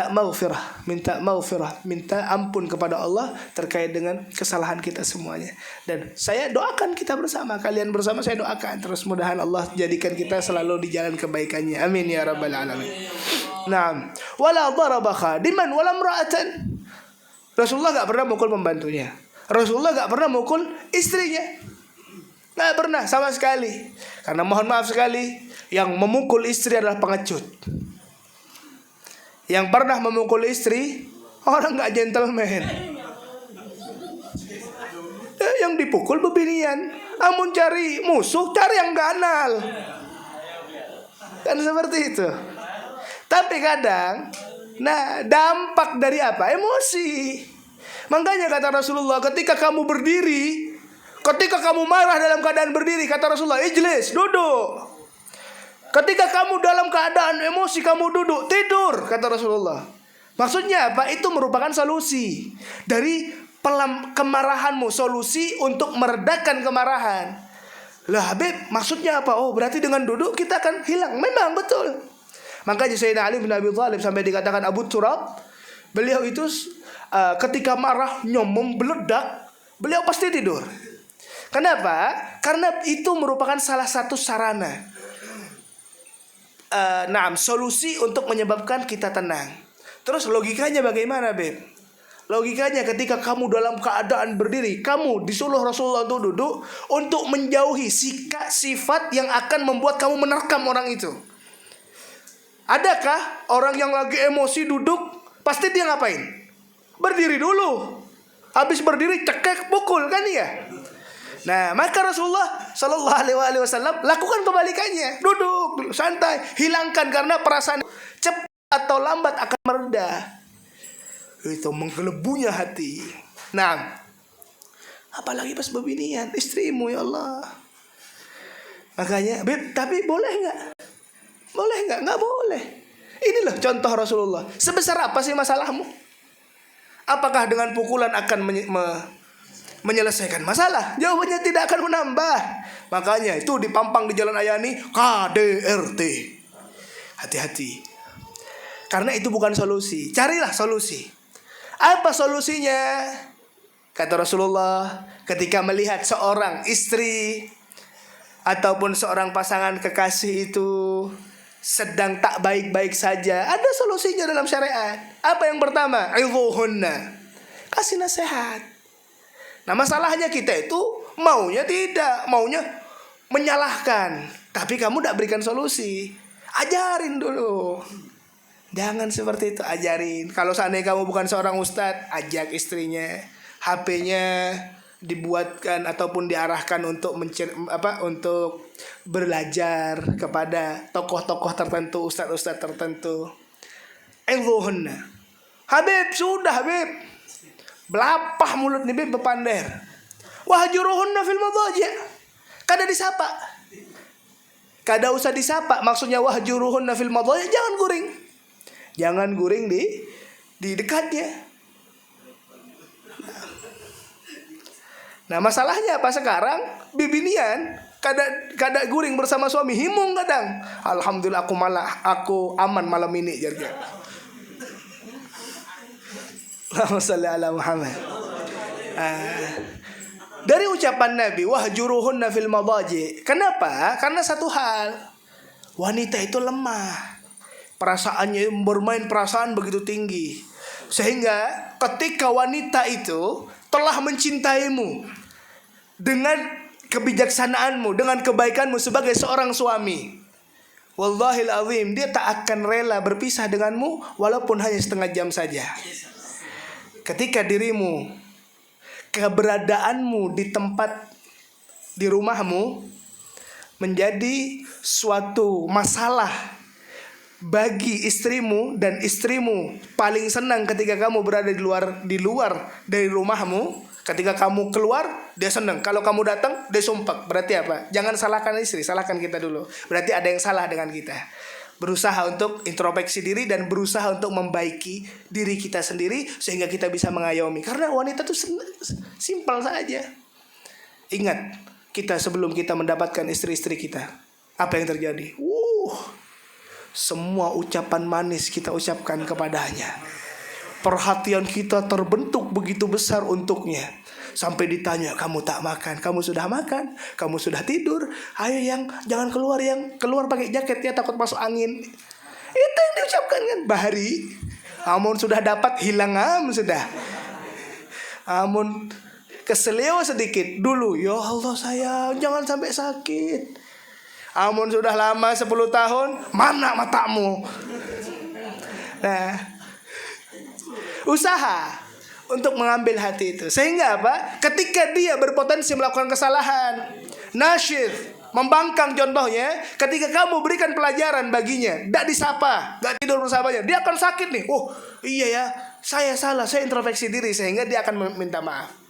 maghfirah, minta ampun kepada Allah terkait dengan kesalahan kita semuanya. Dan saya doakan kita bersama, kalian bersama saya doakan terus, mudahan Allah jadikan kita selalu di jalan kebaikannya. Amin ya rabbal alamin. Naam. Wala daraba khadiman wala imra'atan. Rasulullah enggak pernah mukul pembantunya. Rasulullah enggak pernah mukul istrinya. Enggak pernah sama sekali. Karena mohon maaf sekali, yang memukul istri adalah pengecut. Yang pernah memukul istri orang gak gentleman. Yang dipukul bebinian. Amun cari musuh, cari yang ganal. Kan seperti itu. Tapi kadang, dampak dari apa? Emosi. Makanya kata Rasulullah, ketika kamu berdiri, ketika kamu marah dalam keadaan berdiri, kata Rasulullah, ijlis, duduk. Ketika kamu dalam keadaan emosi, kamu duduk, tidur, kata Rasulullah. Maksudnya apa? Itu merupakan solusi dari kemarahanmu, solusi untuk meredakan kemarahan. Lah Habib, maksudnya apa? Oh berarti dengan duduk kita akan hilang. Memang betul. Makanya Sayyidina Ali bin Abi Thalib sampai dikatakan Abu Turab, beliau itu ketika marahnya membeledak, beliau pasti tidur. Kenapa? Karena itu merupakan salah satu sarana, solusi untuk menyebabkan kita tenang. Terus logikanya bagaimana, Beb? Logikanya ketika kamu dalam keadaan berdiri, kamu disuruh Rasulullah untuk duduk untuk menjauhi sifat yang akan membuat kamu menerkam orang itu. Adakah orang yang lagi emosi duduk, pasti dia ngapain? Berdiri dulu. Habis berdiri cekek pukul kan ya? Nah, maka Rasulullah Sallallahu Alaihi Wasallam lakukan kebalikannya, duduk santai, hilangkan karena perasaan cepat atau lambat akan mereda. Itu menggelebunya hati. Nah, apalagi pas bebinian istrimu ya Allah. Makanya, Beb, tapi boleh nggak? Boleh nggak? Nggak boleh. Ini loh contoh Rasulullah. Sebesar apa sih masalahmu? Apakah dengan pukulan akan menyelesaikan masalah? Jawabannya tidak akan menambah. Makanya itu dipampang di Jalan Ayani KDRT. Hati-hati. Karena itu bukan solusi. Carilah solusi. Apa solusinya? Kata Rasulullah, ketika melihat seorang istri ataupun seorang pasangan kekasih itu sedang tak baik-baik saja, ada solusinya dalam syariat. Apa yang pertama? Idhuhunna. Kasih nasihat. Nah, masalahnya kita itu maunya tidak, maunya menyalahkan. Tapi kamu tidak berikan solusi. Ajarin dulu. Jangan seperti itu, ajarin. Kalau seandainya kamu bukan seorang ustadz, ajak istrinya. HP-nya dibuatkan ataupun diarahkan untuk untuk belajar kepada tokoh-tokoh tertentu, ustadz-ustadz tertentu. Idhuhunna. Habib, sudah Habib. Belapah mulut nih Habib bepander. Wahjuruhunna fil madaji'. Kada disapa. Kada usah disapa. Maksudnya wahjuruhunna fil madaji', jangan guring. Jangan guring di dekatnya. Nah, masalahnya apa sekarang? Bibinian kada guring bersama suami, himung kadang. Alhamdulillah aku aman malam ini jarga. Allahumma shalli ala Muhammad. Dari ucapan Nabi wahjuruhunna fil madaji'. Kenapa? Karena satu hal. Wanita itu lemah. Perasaannya bermain perasaan begitu tinggi. Sehingga ketika wanita itu telah mencintaimu dengan kebijaksanaanmu, dengan kebaikanmu sebagai seorang suami, wallahil azim, dia tak akan rela berpisah denganmu walaupun hanya setengah jam saja. Ketika dirimu, keberadaanmu di tempat, di rumahmu menjadi suatu masalah bagi istrimu, dan istrimu paling senang ketika kamu berada di luar dari rumahmu. Ketika kamu keluar, dia senang. Kalau kamu datang, dia sumpah. Berarti apa? Jangan salahkan istri, salahkan kita dulu. Berarti ada yang salah dengan kita. Berusaha untuk introspeksi diri dan berusaha untuk membaiki diri kita sendiri sehingga kita bisa mengayomi. Karena wanita itu simpel saja. Ingat, kita sebelum kita mendapatkan istri-istri kita, apa yang terjadi? Semua ucapan manis kita ucapkan kepadanya. Perhatian kita terbentuk begitu besar untuknya. Sampai ditanya, kamu tak makan? Kamu sudah makan? Kamu sudah tidur? Ayo yang jangan keluar, yang keluar pakai jaket ya, takut masuk angin. Itu yang diucapkan kan Bahari. Amun sudah dapat hilang sudah. Amun keseleo sedikit dulu, ya Allah sayang, jangan sampai sakit. Amun sudah lama 10 tahun, mana matamu? Nah, usaha untuk mengambil hati itu. Sehingga apa? Ketika dia berpotensi melakukan kesalahan, nasyid, membangkang contohnya, ketika kamu berikan pelajaran baginya, tidak disapa, tidak tidur bersamanya, dia akan sakit nih. Oh iya ya, saya salah, saya introspeksi diri. Sehingga dia akan minta maaf.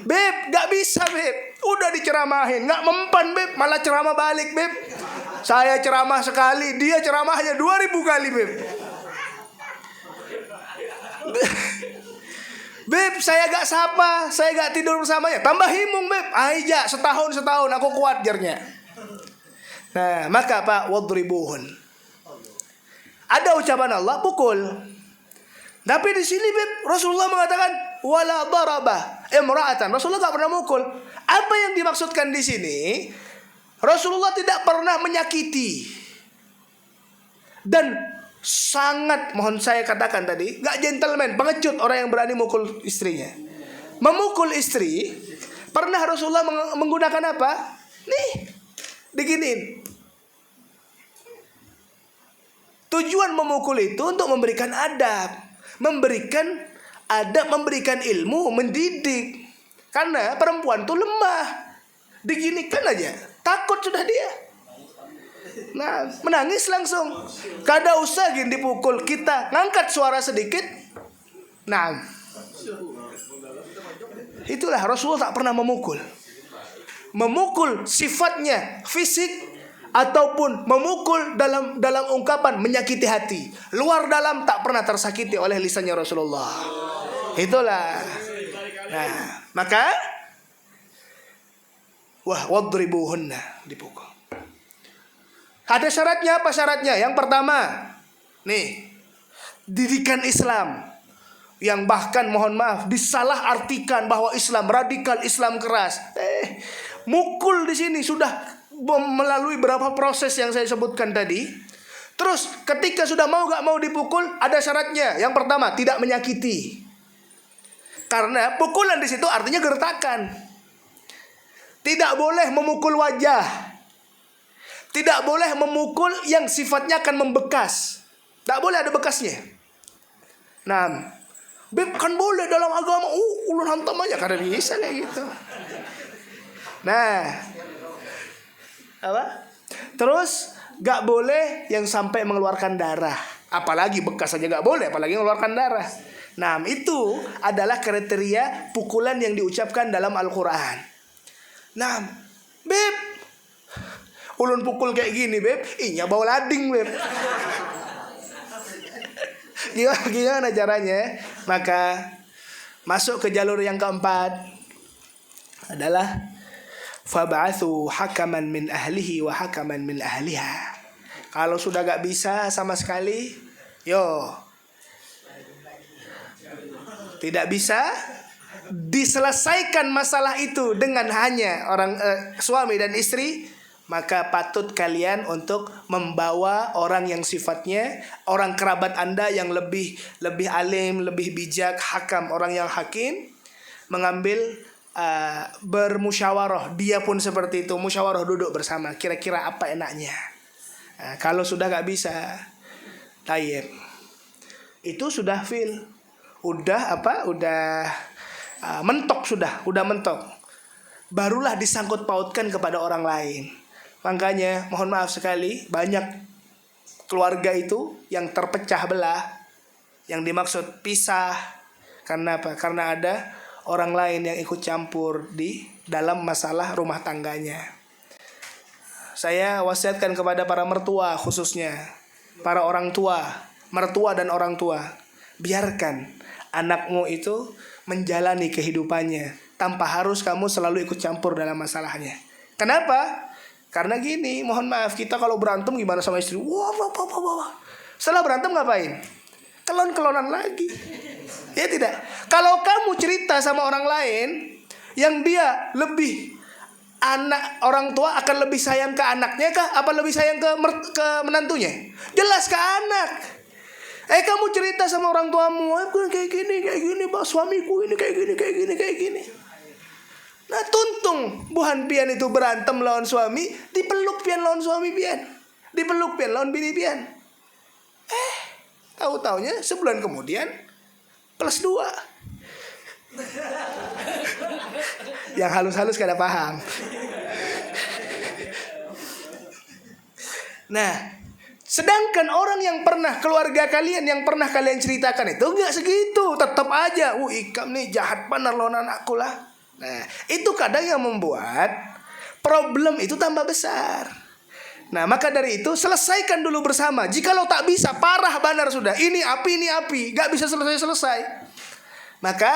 Beb, gak bisa Beb, udah diceramahin, gak mempan Beb, malah ceramah balik Beb. Saya ceramah sekali, dia ceramahnya 2000 kali Beb. Beb, saya gak sapa, saya gak tidur bersamanya, tambah himung Beb. Aja setahun aku kuat jarnya. Nah, maka Pak, wadribuhun. Ada ucapan Allah, pukul. Tapi di sini Beb, Rasulullah mengatakan wala daraba imra'atan. Rasulullah gak pernah mukul. Apa yang dimaksudkan di sini? Rasulullah tidak pernah menyakiti. Dan sangat, mohon saya katakan tadi, gak gentleman, pengecut orang yang berani mukul istrinya. Memukul istri, pernah Rasulullah menggunakan apa? Nih, diginiin. Tujuan memukul itu untuk memberikan adab, memberikan ilmu, mendidik. Karena perempuan tuh lemah, diginikan aja, takut sudah dia. Nah, menangis langsung. Kada usah gini dipukul, kita ngangkat suara sedikit. Nah, itulah Rasulullah tak pernah memukul. Memukul sifatnya fisik ataupun memukul dalam ungkapan menyakiti hati. Luar dalam tak pernah tersakiti oleh lisannya Rasulullah. Itulah. Nah, maka wadribuhunna, dipukul. Ada syaratnya, apa syaratnya? Yang pertama, nih, didikan Islam yang bahkan mohon maaf disalah artikan bahwa Islam radikal, Islam keras. Mukul di sini sudah melalui berapa proses yang saya sebutkan tadi. Terus ketika sudah gak mau dipukul, ada syaratnya. Yang pertama, tidak menyakiti. Karena pukulan di situ artinya gertakan. Tidak boleh memukul wajah. Tidak boleh memukul yang sifatnya akan membekas. Tak boleh ada bekasnya. Nah, Beb kan boleh dalam agama. Ulun hantam aja karena bisa kayak gitu. Nah, apa? Terus gak boleh yang sampai mengeluarkan darah. Apalagi bekas aja gak boleh, apalagi mengeluarkan darah. Nah, itu adalah kriteria pukulan yang diucapkan dalam Al-Quran. Nah, Beb, ulun pukul kayak gini, Beb. Inya bawa lading, Beb. Gimana caranya? Maka masuk ke jalur yang keempat adalah fab'athu hakaman min ahlihi wa hakaman min ahliha. Kalau sudah gak bisa sama sekali, tidak bisa diselesaikan masalah itu dengan hanya orang suami dan istri, maka patut kalian untuk membawa orang yang sifatnya orang kerabat Anda yang lebih alim, lebih bijak, hakam, orang yang hakim, mengambil bermusyawarah. Dia pun seperti itu, musyawarah, duduk bersama, kira-kira apa enaknya. Kalau sudah gak bisa, tayyib, itu sudah udah mentok, udah mentok, barulah disangkut pautkan kepada orang lain. Makanya mohon maaf sekali, banyak keluarga itu yang terpecah belah, yang dimaksud pisah karena apa? Karena ada orang lain yang ikut campur di dalam masalah rumah tangganya. Saya wasiatkan kepada para mertua, khususnya para orang tua, mertua dan orang tua, biarkan anakmu itu menjalani kehidupannya tanpa harus kamu selalu ikut campur dalam masalahnya. Kenapa? Karena gini, mohon maaf, kita kalau berantem gimana sama istri? Wah. Setelah berantem ngapain? Kelon-kelonan lagi. Ya tidak. Kalau kamu cerita sama orang lain yang dia lebih, anak orang tua akan lebih sayang ke anaknya kah? Apa lebih sayang ke menantunya? Jelas ke anak. Kamu cerita sama orang tuamu, aku kayak gini, Pak, suamiku ini kayak gini. Nah, tuntung buhan pian itu berantem lawan suami, dipeluk pian lawan suami pian, dipeluk pian lawan bini pian. Tahu-taunya sebulan kemudian +2. Yang halus-halus kada paham. Nah, sedangkan orang yang pernah, keluarga kalian yang pernah kalian ceritakan itu enggak segitu, tetap aja, ikam nih jahat benar lawan anakku lah. Nah, itu kadang yang membuat problem itu tambah besar. Nah, maka dari itu selesaikan dulu bersama. Jikalau tak bisa, parah benar sudah, ini api, gak bisa selesai. Maka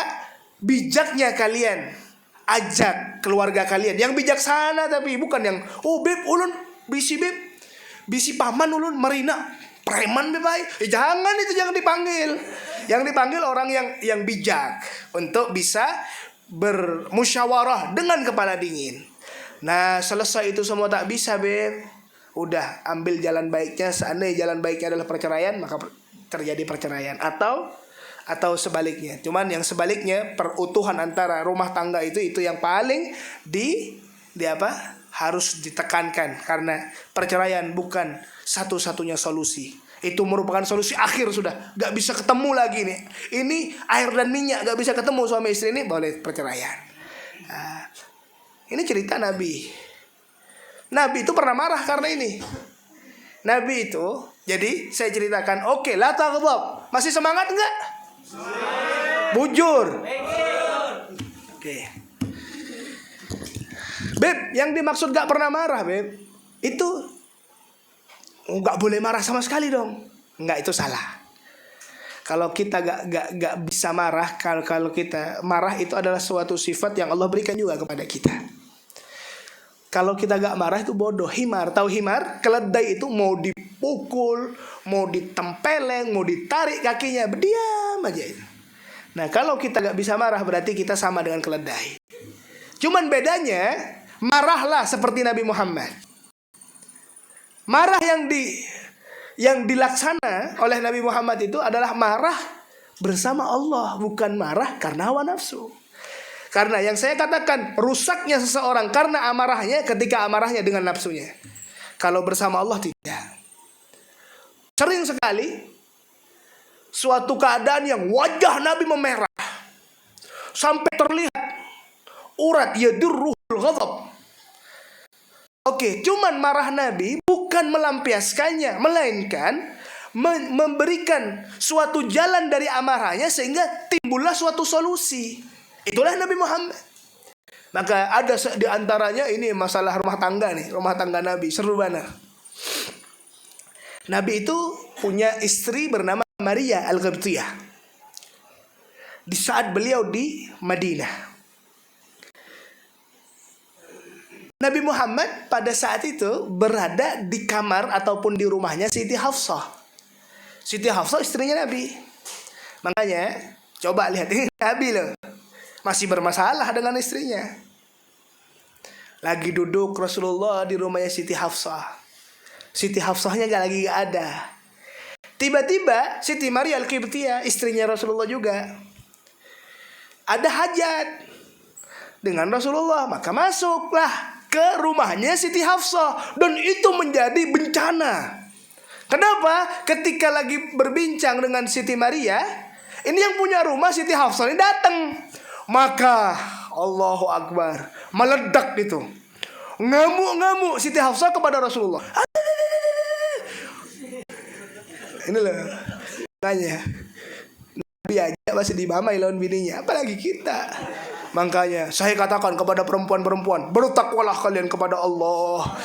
bijaknya kalian ajak keluarga kalian yang bijaksana, tapi bukan yang beb ulun bisi paman ulun merina preman beb. Jangan dipanggil. Yang dipanggil orang yang bijak untuk bisa bermusyawarah dengan kepala dingin. Nah, selesai itu semua tak bisa, beb, udah ambil jalan baiknya. Seandainya jalan baiknya adalah perceraian, maka terjadi perceraian, atau sebaliknya. Cuman yang sebaliknya, perutuhan antara rumah tangga itu yang paling harus ditekankan, karena perceraian bukan satu-satunya solusi. Itu merupakan solusi akhir sudah. Gak bisa ketemu lagi nih. Ini air dan minyak gak bisa ketemu suami istri ini, boleh perceraian. Ini cerita Nabi. Nabi itu pernah marah karena ini. Nabi itu, jadi saya ceritakan, oke, la taghdab. Masih semangat enggak? Bujur. Oke. Beb, yang dimaksud gak pernah marah, Beb, itu gak boleh marah sama sekali dong. Enggak, itu salah. Kalau kita gak bisa marah, kalau kita marah itu adalah suatu sifat yang Allah berikan juga kepada kita. Kalau kita gak marah itu bodoh. Himar, tahu himar? Keledai itu mau dipukul, mau ditempeleng, mau ditarik kakinya, berdiam aja itu. Nah, kalau kita gak bisa marah, berarti kita sama dengan keledai. Cuman bedanya, marahlah seperti Nabi Muhammad. Marah yang dilaksana oleh Nabi Muhammad itu adalah marah bersama Allah, bukan marah karena hawa nafsu. Karena yang saya katakan, rusaknya seseorang karena amarahnya ketika amarahnya dengan nafsunya. Kalau bersama Allah tidak. Sering sekali suatu keadaan yang wajah Nabi memerah sampai terlihat urat yadurruhul ghadab. Oke, cuman marah Nabi bukan melampiaskannya, melainkan memberikan suatu jalan dari amarahnya sehingga timbullah suatu solusi. Itulah Nabi Muhammad. Maka ada di antaranya ini masalah rumah tangga nih, rumah tangga Nabi seru banget. Nabi itu punya istri bernama Maria Al-Qibtiyah. Di saat beliau di Madinah, Nabi Muhammad pada saat itu berada di kamar ataupun di rumahnya Siti Hafsah. Siti Hafsah istrinya Nabi. Makanya coba lihat ini Nabi loh, masih bermasalah dengan istrinya. Lagi duduk Rasulullah di rumahnya Siti Hafsah. Siti Hafsahnya lagi gak ada. Tiba-tiba Siti Maria Al-Qibtiyah, istrinya Rasulullah juga, ada hajat dengan Rasulullah. Maka masuklah ke rumahnya Siti Hafsah. Dan itu menjadi bencana. Kenapa? Ketika lagi berbincang dengan Siti Maria, ini yang punya rumah Siti Hafsah ini datang. Maka Allahu Akbar, meledak itu. Ngamuk-ngamuk Siti Hafsah kepada Rasulullah. Ini loh, makanya Nabi aja masih dibamai lawan bininya, apalagi kita. Makanya saya katakan kepada perempuan-perempuan, bertakwalah kalian kepada Allah.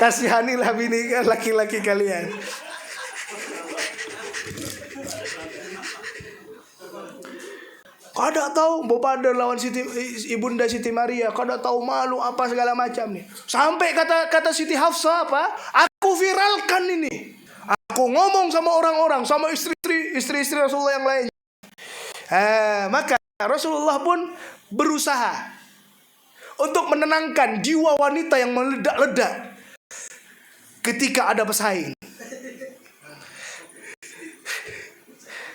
Kasihanilah bini laki-laki kalian. Kada tahu bapak lawan ibunda Siti Maria, kada tahu malu apa segala macam nih. Sampai kata Siti Hafsah apa? Aku viralkan ini. Aku ngomong sama orang-orang, sama istri-istri Rasulullah yang lain. Maka Rasulullah pun berusaha untuk menenangkan jiwa wanita yang meledak-ledak ketika ada pesaing.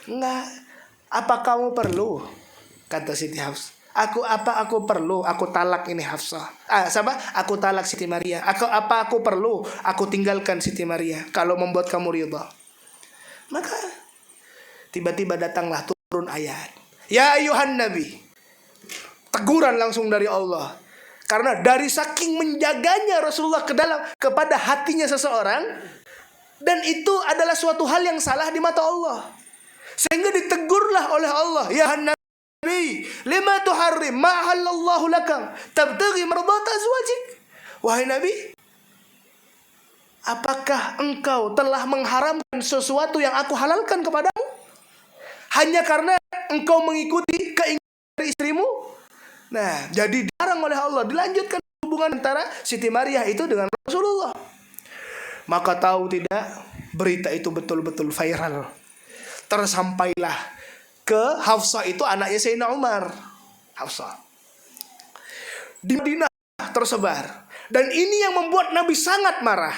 Enggak, apa kamu perlu? Kata Siti Hafsah. Aku perlu? Aku talak ini Hafsah. Aku talak Siti Maria. Aku perlu? Aku tinggalkan Siti Maria kalau membuat kamu ridha. Maka tiba-tiba datanglah turun ayat. Ya ayuhan Nabi. Teguran langsung dari Allah. Karena dari saking menjaganya Rasulullah kepada hatinya seseorang, dan itu adalah suatu hal yang salah di mata Allah, sehingga ditegurlah oleh Allah. Ya Nabi, lima tuharrim ma halallahu lakam tabtaghi mardata azwajik. Wahai Nabi, apakah engkau telah mengharamkan sesuatu yang aku halalkan kepadamu hanya karena engkau mengikuti keinginan dari istrimu? Nah, jadi dilarang oleh Allah, dilanjutkan hubungan antara Siti Maria itu dengan Rasulullah. Maka tahu tidak, berita itu betul-betul viral. Tersampailah ke Hafsah, itu anaknya Sayyidina Umar. Hafsah di Madinah tersebar. Dan ini yang membuat Nabi sangat marah.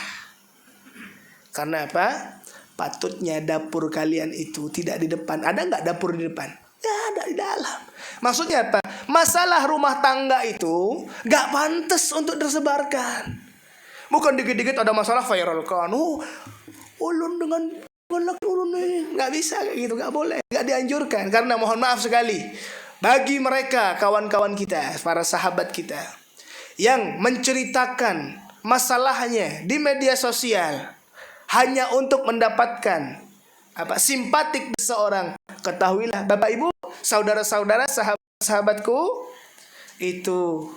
Karena apa? Patutnya dapur kalian itu tidak di depan. Ada nggak dapur di depan? Ya, ada di dalam. Maksudnya apa? Masalah rumah tangga itu nggak pantas untuk disebarkan. Bukan dikit-dikit ada masalah viral kan. Ulun dengan laki ulun ini nggak bisa kayak gitu, nggak boleh, nggak dianjurkan. Karena mohon maaf sekali, bagi mereka kawan-kawan kita, para sahabat kita yang menceritakan masalahnya di media sosial hanya untuk mendapatkan simpatik seseorang, ketahuilah Bapak Ibu, saudara-saudara, sahabat-sahabatku, itu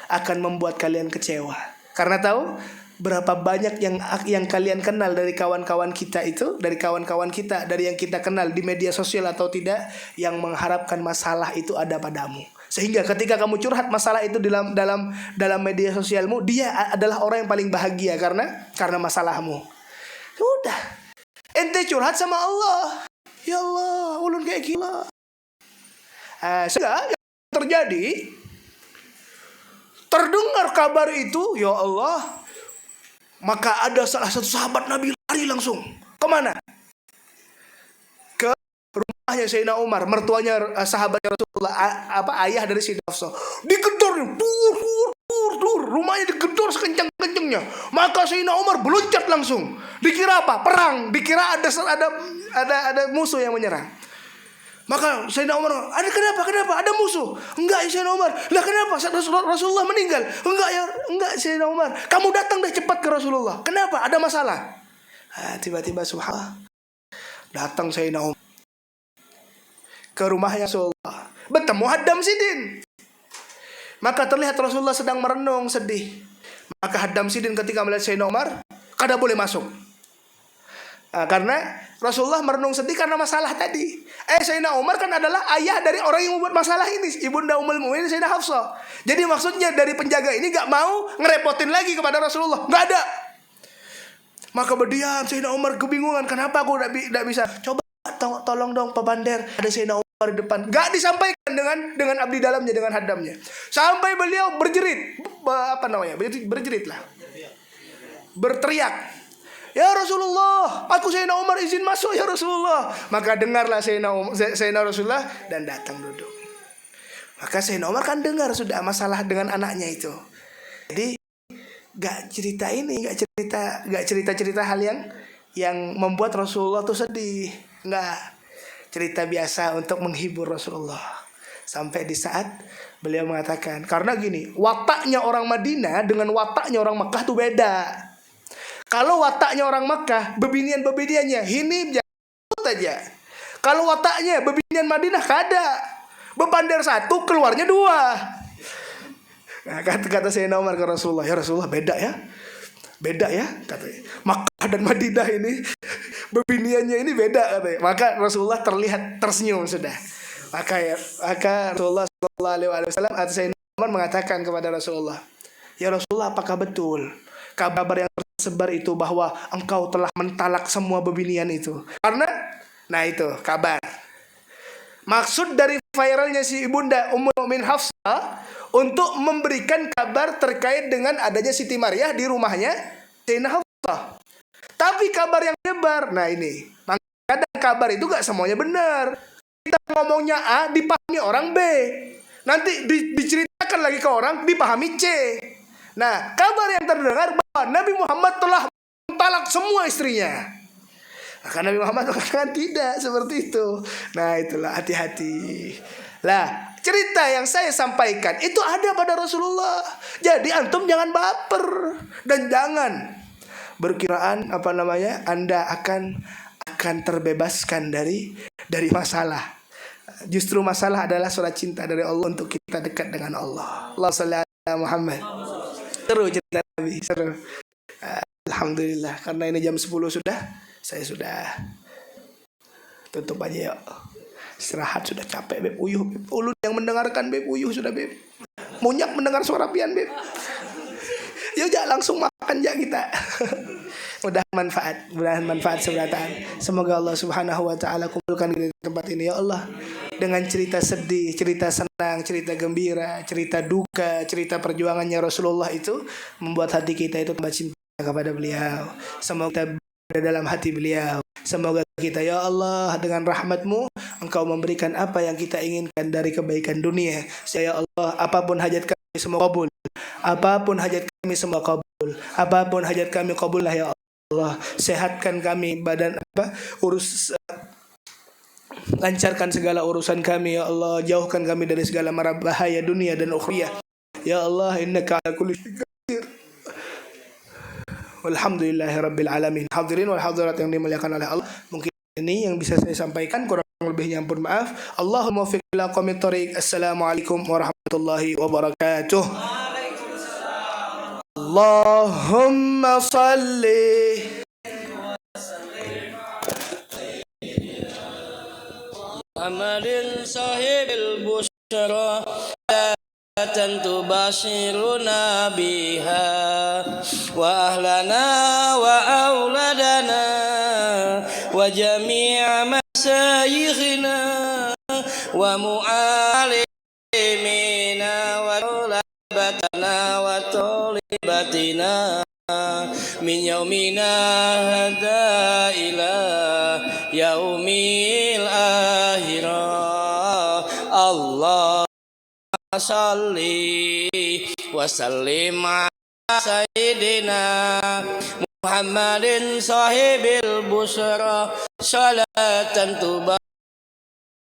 akan membuat kalian kecewa. Karena tahu berapa banyak yang kalian kenal dari kawan-kawan kita itu, dari kawan-kawan kita, dari yang kita kenal di media sosial atau tidak, yang mengharapkan masalah itu ada padamu. Sehingga ketika kamu curhat masalah itu dalam media sosialmu, dia adalah orang yang paling bahagia karena masalahmu. Sudah, ente curhat sama Allah. Ya Allah, ulun kayak gila. Sehingga yang terjadi, terdengar kabar itu, ya Allah, maka ada salah satu sahabat Nabi lari langsung. Kemana? Ke rumahnya Sayyidina Umar, mertuanya sahabatnya Rasulullah, ayah dari Sayyidina Hafsah. Dikejar, blur, rumahnya digedor sekencang-kencangnya. Maka Sayyidina Umar meloncat langsung. Dikira apa? Perang. Dikira ada musuh yang menyerang. Maka Sayyidina Umar, kenapa? Ada musuh? Enggak ya Sayyidina Umar. Lah kenapa? Rasulullah meninggal. Enggak Sayyidina Umar. Kamu datang deh cepat ke Rasulullah. Kenapa? Ada masalah. Tiba-tiba subhanallah, datang Sayyidina Umar ke rumahnya Rasulullah, bertemu Haddam Sidin. Maka terlihat Rasulullah sedang merenung sedih. Maka Haddam Sidin ketika melihat Sayyidina Umar, kada boleh masuk. Karena Rasulullah merenung sedih karena masalah tadi. Sayyidina Umar kan adalah ayah dari orang yang membuat masalah ini, ibunda Ummul Mukminin Sayyidah Hafsah. Jadi maksudnya dari penjaga ini gak mau ngerepotin lagi kepada Rasulullah. Gak ada. Maka berdiam Sayyidina Umar kebingungan, kenapa aku tidak bisa? Coba tolong dong Pak Bandar, ada Sayyidina Umar di depan. Gak disampaikan dengan abdi dalamnya, dengan Haddamnya. Sampai beliau berjerit, berjerit lah, berteriak, ya Rasulullah, aku Sayyidina Umar izin masuk ya Rasulullah. Maka dengarlah Sayyidina Rasulullah dan datang duduk. Maka Sayyidina Umar kan dengar sudah masalah dengan anaknya itu. Jadi gak cerita hal yang membuat Rasulullah tuh sedih. Enggak, cerita biasa untuk menghibur Rasulullah. Sampai di saat beliau mengatakan, karena gini, wataknya orang Madinah dengan wataknya orang Mekah tuh beda. Kalau wataknya orang Mekah, bebinian-bebiniannya ini jatuh aja. Kalau wataknya bebinian Madinah kada, bebandar satu keluarnya dua. Nah, kata Sayyidina Umar ke Rasulullah, ya Rasulullah beda ya katanya. Makkah dan Madinah ini bebiniannya ini beda katanya. Maka Rasulullah terlihat tersenyum sudah. Maka Rasulullah SAW atau Sayyidina Umar mengatakan kepada Rasulullah, ya Rasulullah, apakah betul kabar yang tersebar itu bahwa engkau telah mentalak semua bebinian itu? Karena itu kabar. Maksud dari viralnya si ibunda Ummul Mukminin Hafsah untuk memberikan kabar terkait dengan adanya Siti Maryah di rumahnya Sayyidina Hafsah. Tapi kabar yang nyebar, ini kadang kabar itu gak semuanya benar. Kita ngomongnya A dipahami orang B, nanti diceritakan lagi ke orang dipahami C. Nah, kabar yang terdengar bahwa Nabi Muhammad telah mentalak semua istrinya. Karena Nabi Muhammad mengatakan tidak seperti itu. Nah itulah, hati-hati. Lah, cerita yang saya sampaikan itu ada pada Rasulullah. Jadi antum jangan baper dan jangan berkiraan Anda akan terbebaskan dari masalah. Justru masalah adalah surat cinta dari Allah untuk kita dekat dengan Allah. Allah shalli ala Muhammad. Seru cerita Nabi, seru. Alhamdulillah, karena ini jam 10 sudah. Saya sudah tutup aja yuk. Istirahat sudah capek beb. Uyuh beb. Ulun yang mendengarkan beb. Uyuh sudah beb. Munyak mendengar suara pian beb. Yuk jangan langsung makan ya kita. Mudah-mudahan manfaat seberatan. Semoga Allah Subhanahu wa taala kumpulkan di tempat ini ya Allah. Dengan cerita sedih, cerita senang, cerita gembira, cerita duka, cerita perjuangannya Rasulullah itu membuat hati kita itu tambah cinta kepada beliau. Semoga kita berada dalam hati beliau. Semoga kita ya Allah dengan rahmat-Mu Engkau memberikan apa yang kita inginkan dari kebaikan dunia. Ya Allah, apapun hajat kami semua kabul. Apapun hajat kami semua kabul. Apapun hajat kami kabullah ya Allah. Sehatkan kami badan lancarkan segala urusan kami ya Allah. Jauhkan kami dari segala mara bahaya dunia dan ukhrawiyah. Ya Allah, innaka ala kulli syai'in qadir. Walhamdulillahirabbil alamin. Hadirin wal hadirat yang dimuliakan oleh Allah, mungkin ini yang bisa saya sampaikan, kurang lebihnya ampun maaf. Allahumma waffiq ila qawmit thoriq. Assalamualaikum warahmatullahi wabarakatuh. Allahumma salli Muhammadin sahibil busyara tubashiruna biha wa ahlana wa auladana wa jami'a masyayikhina wa mu'alimina wa tulabatana wa tulibatina min yaumina hada ila yaumil akhirah. Allah salli wa sallim ala sayyidina Muhammadin sahibil busra salatan tuba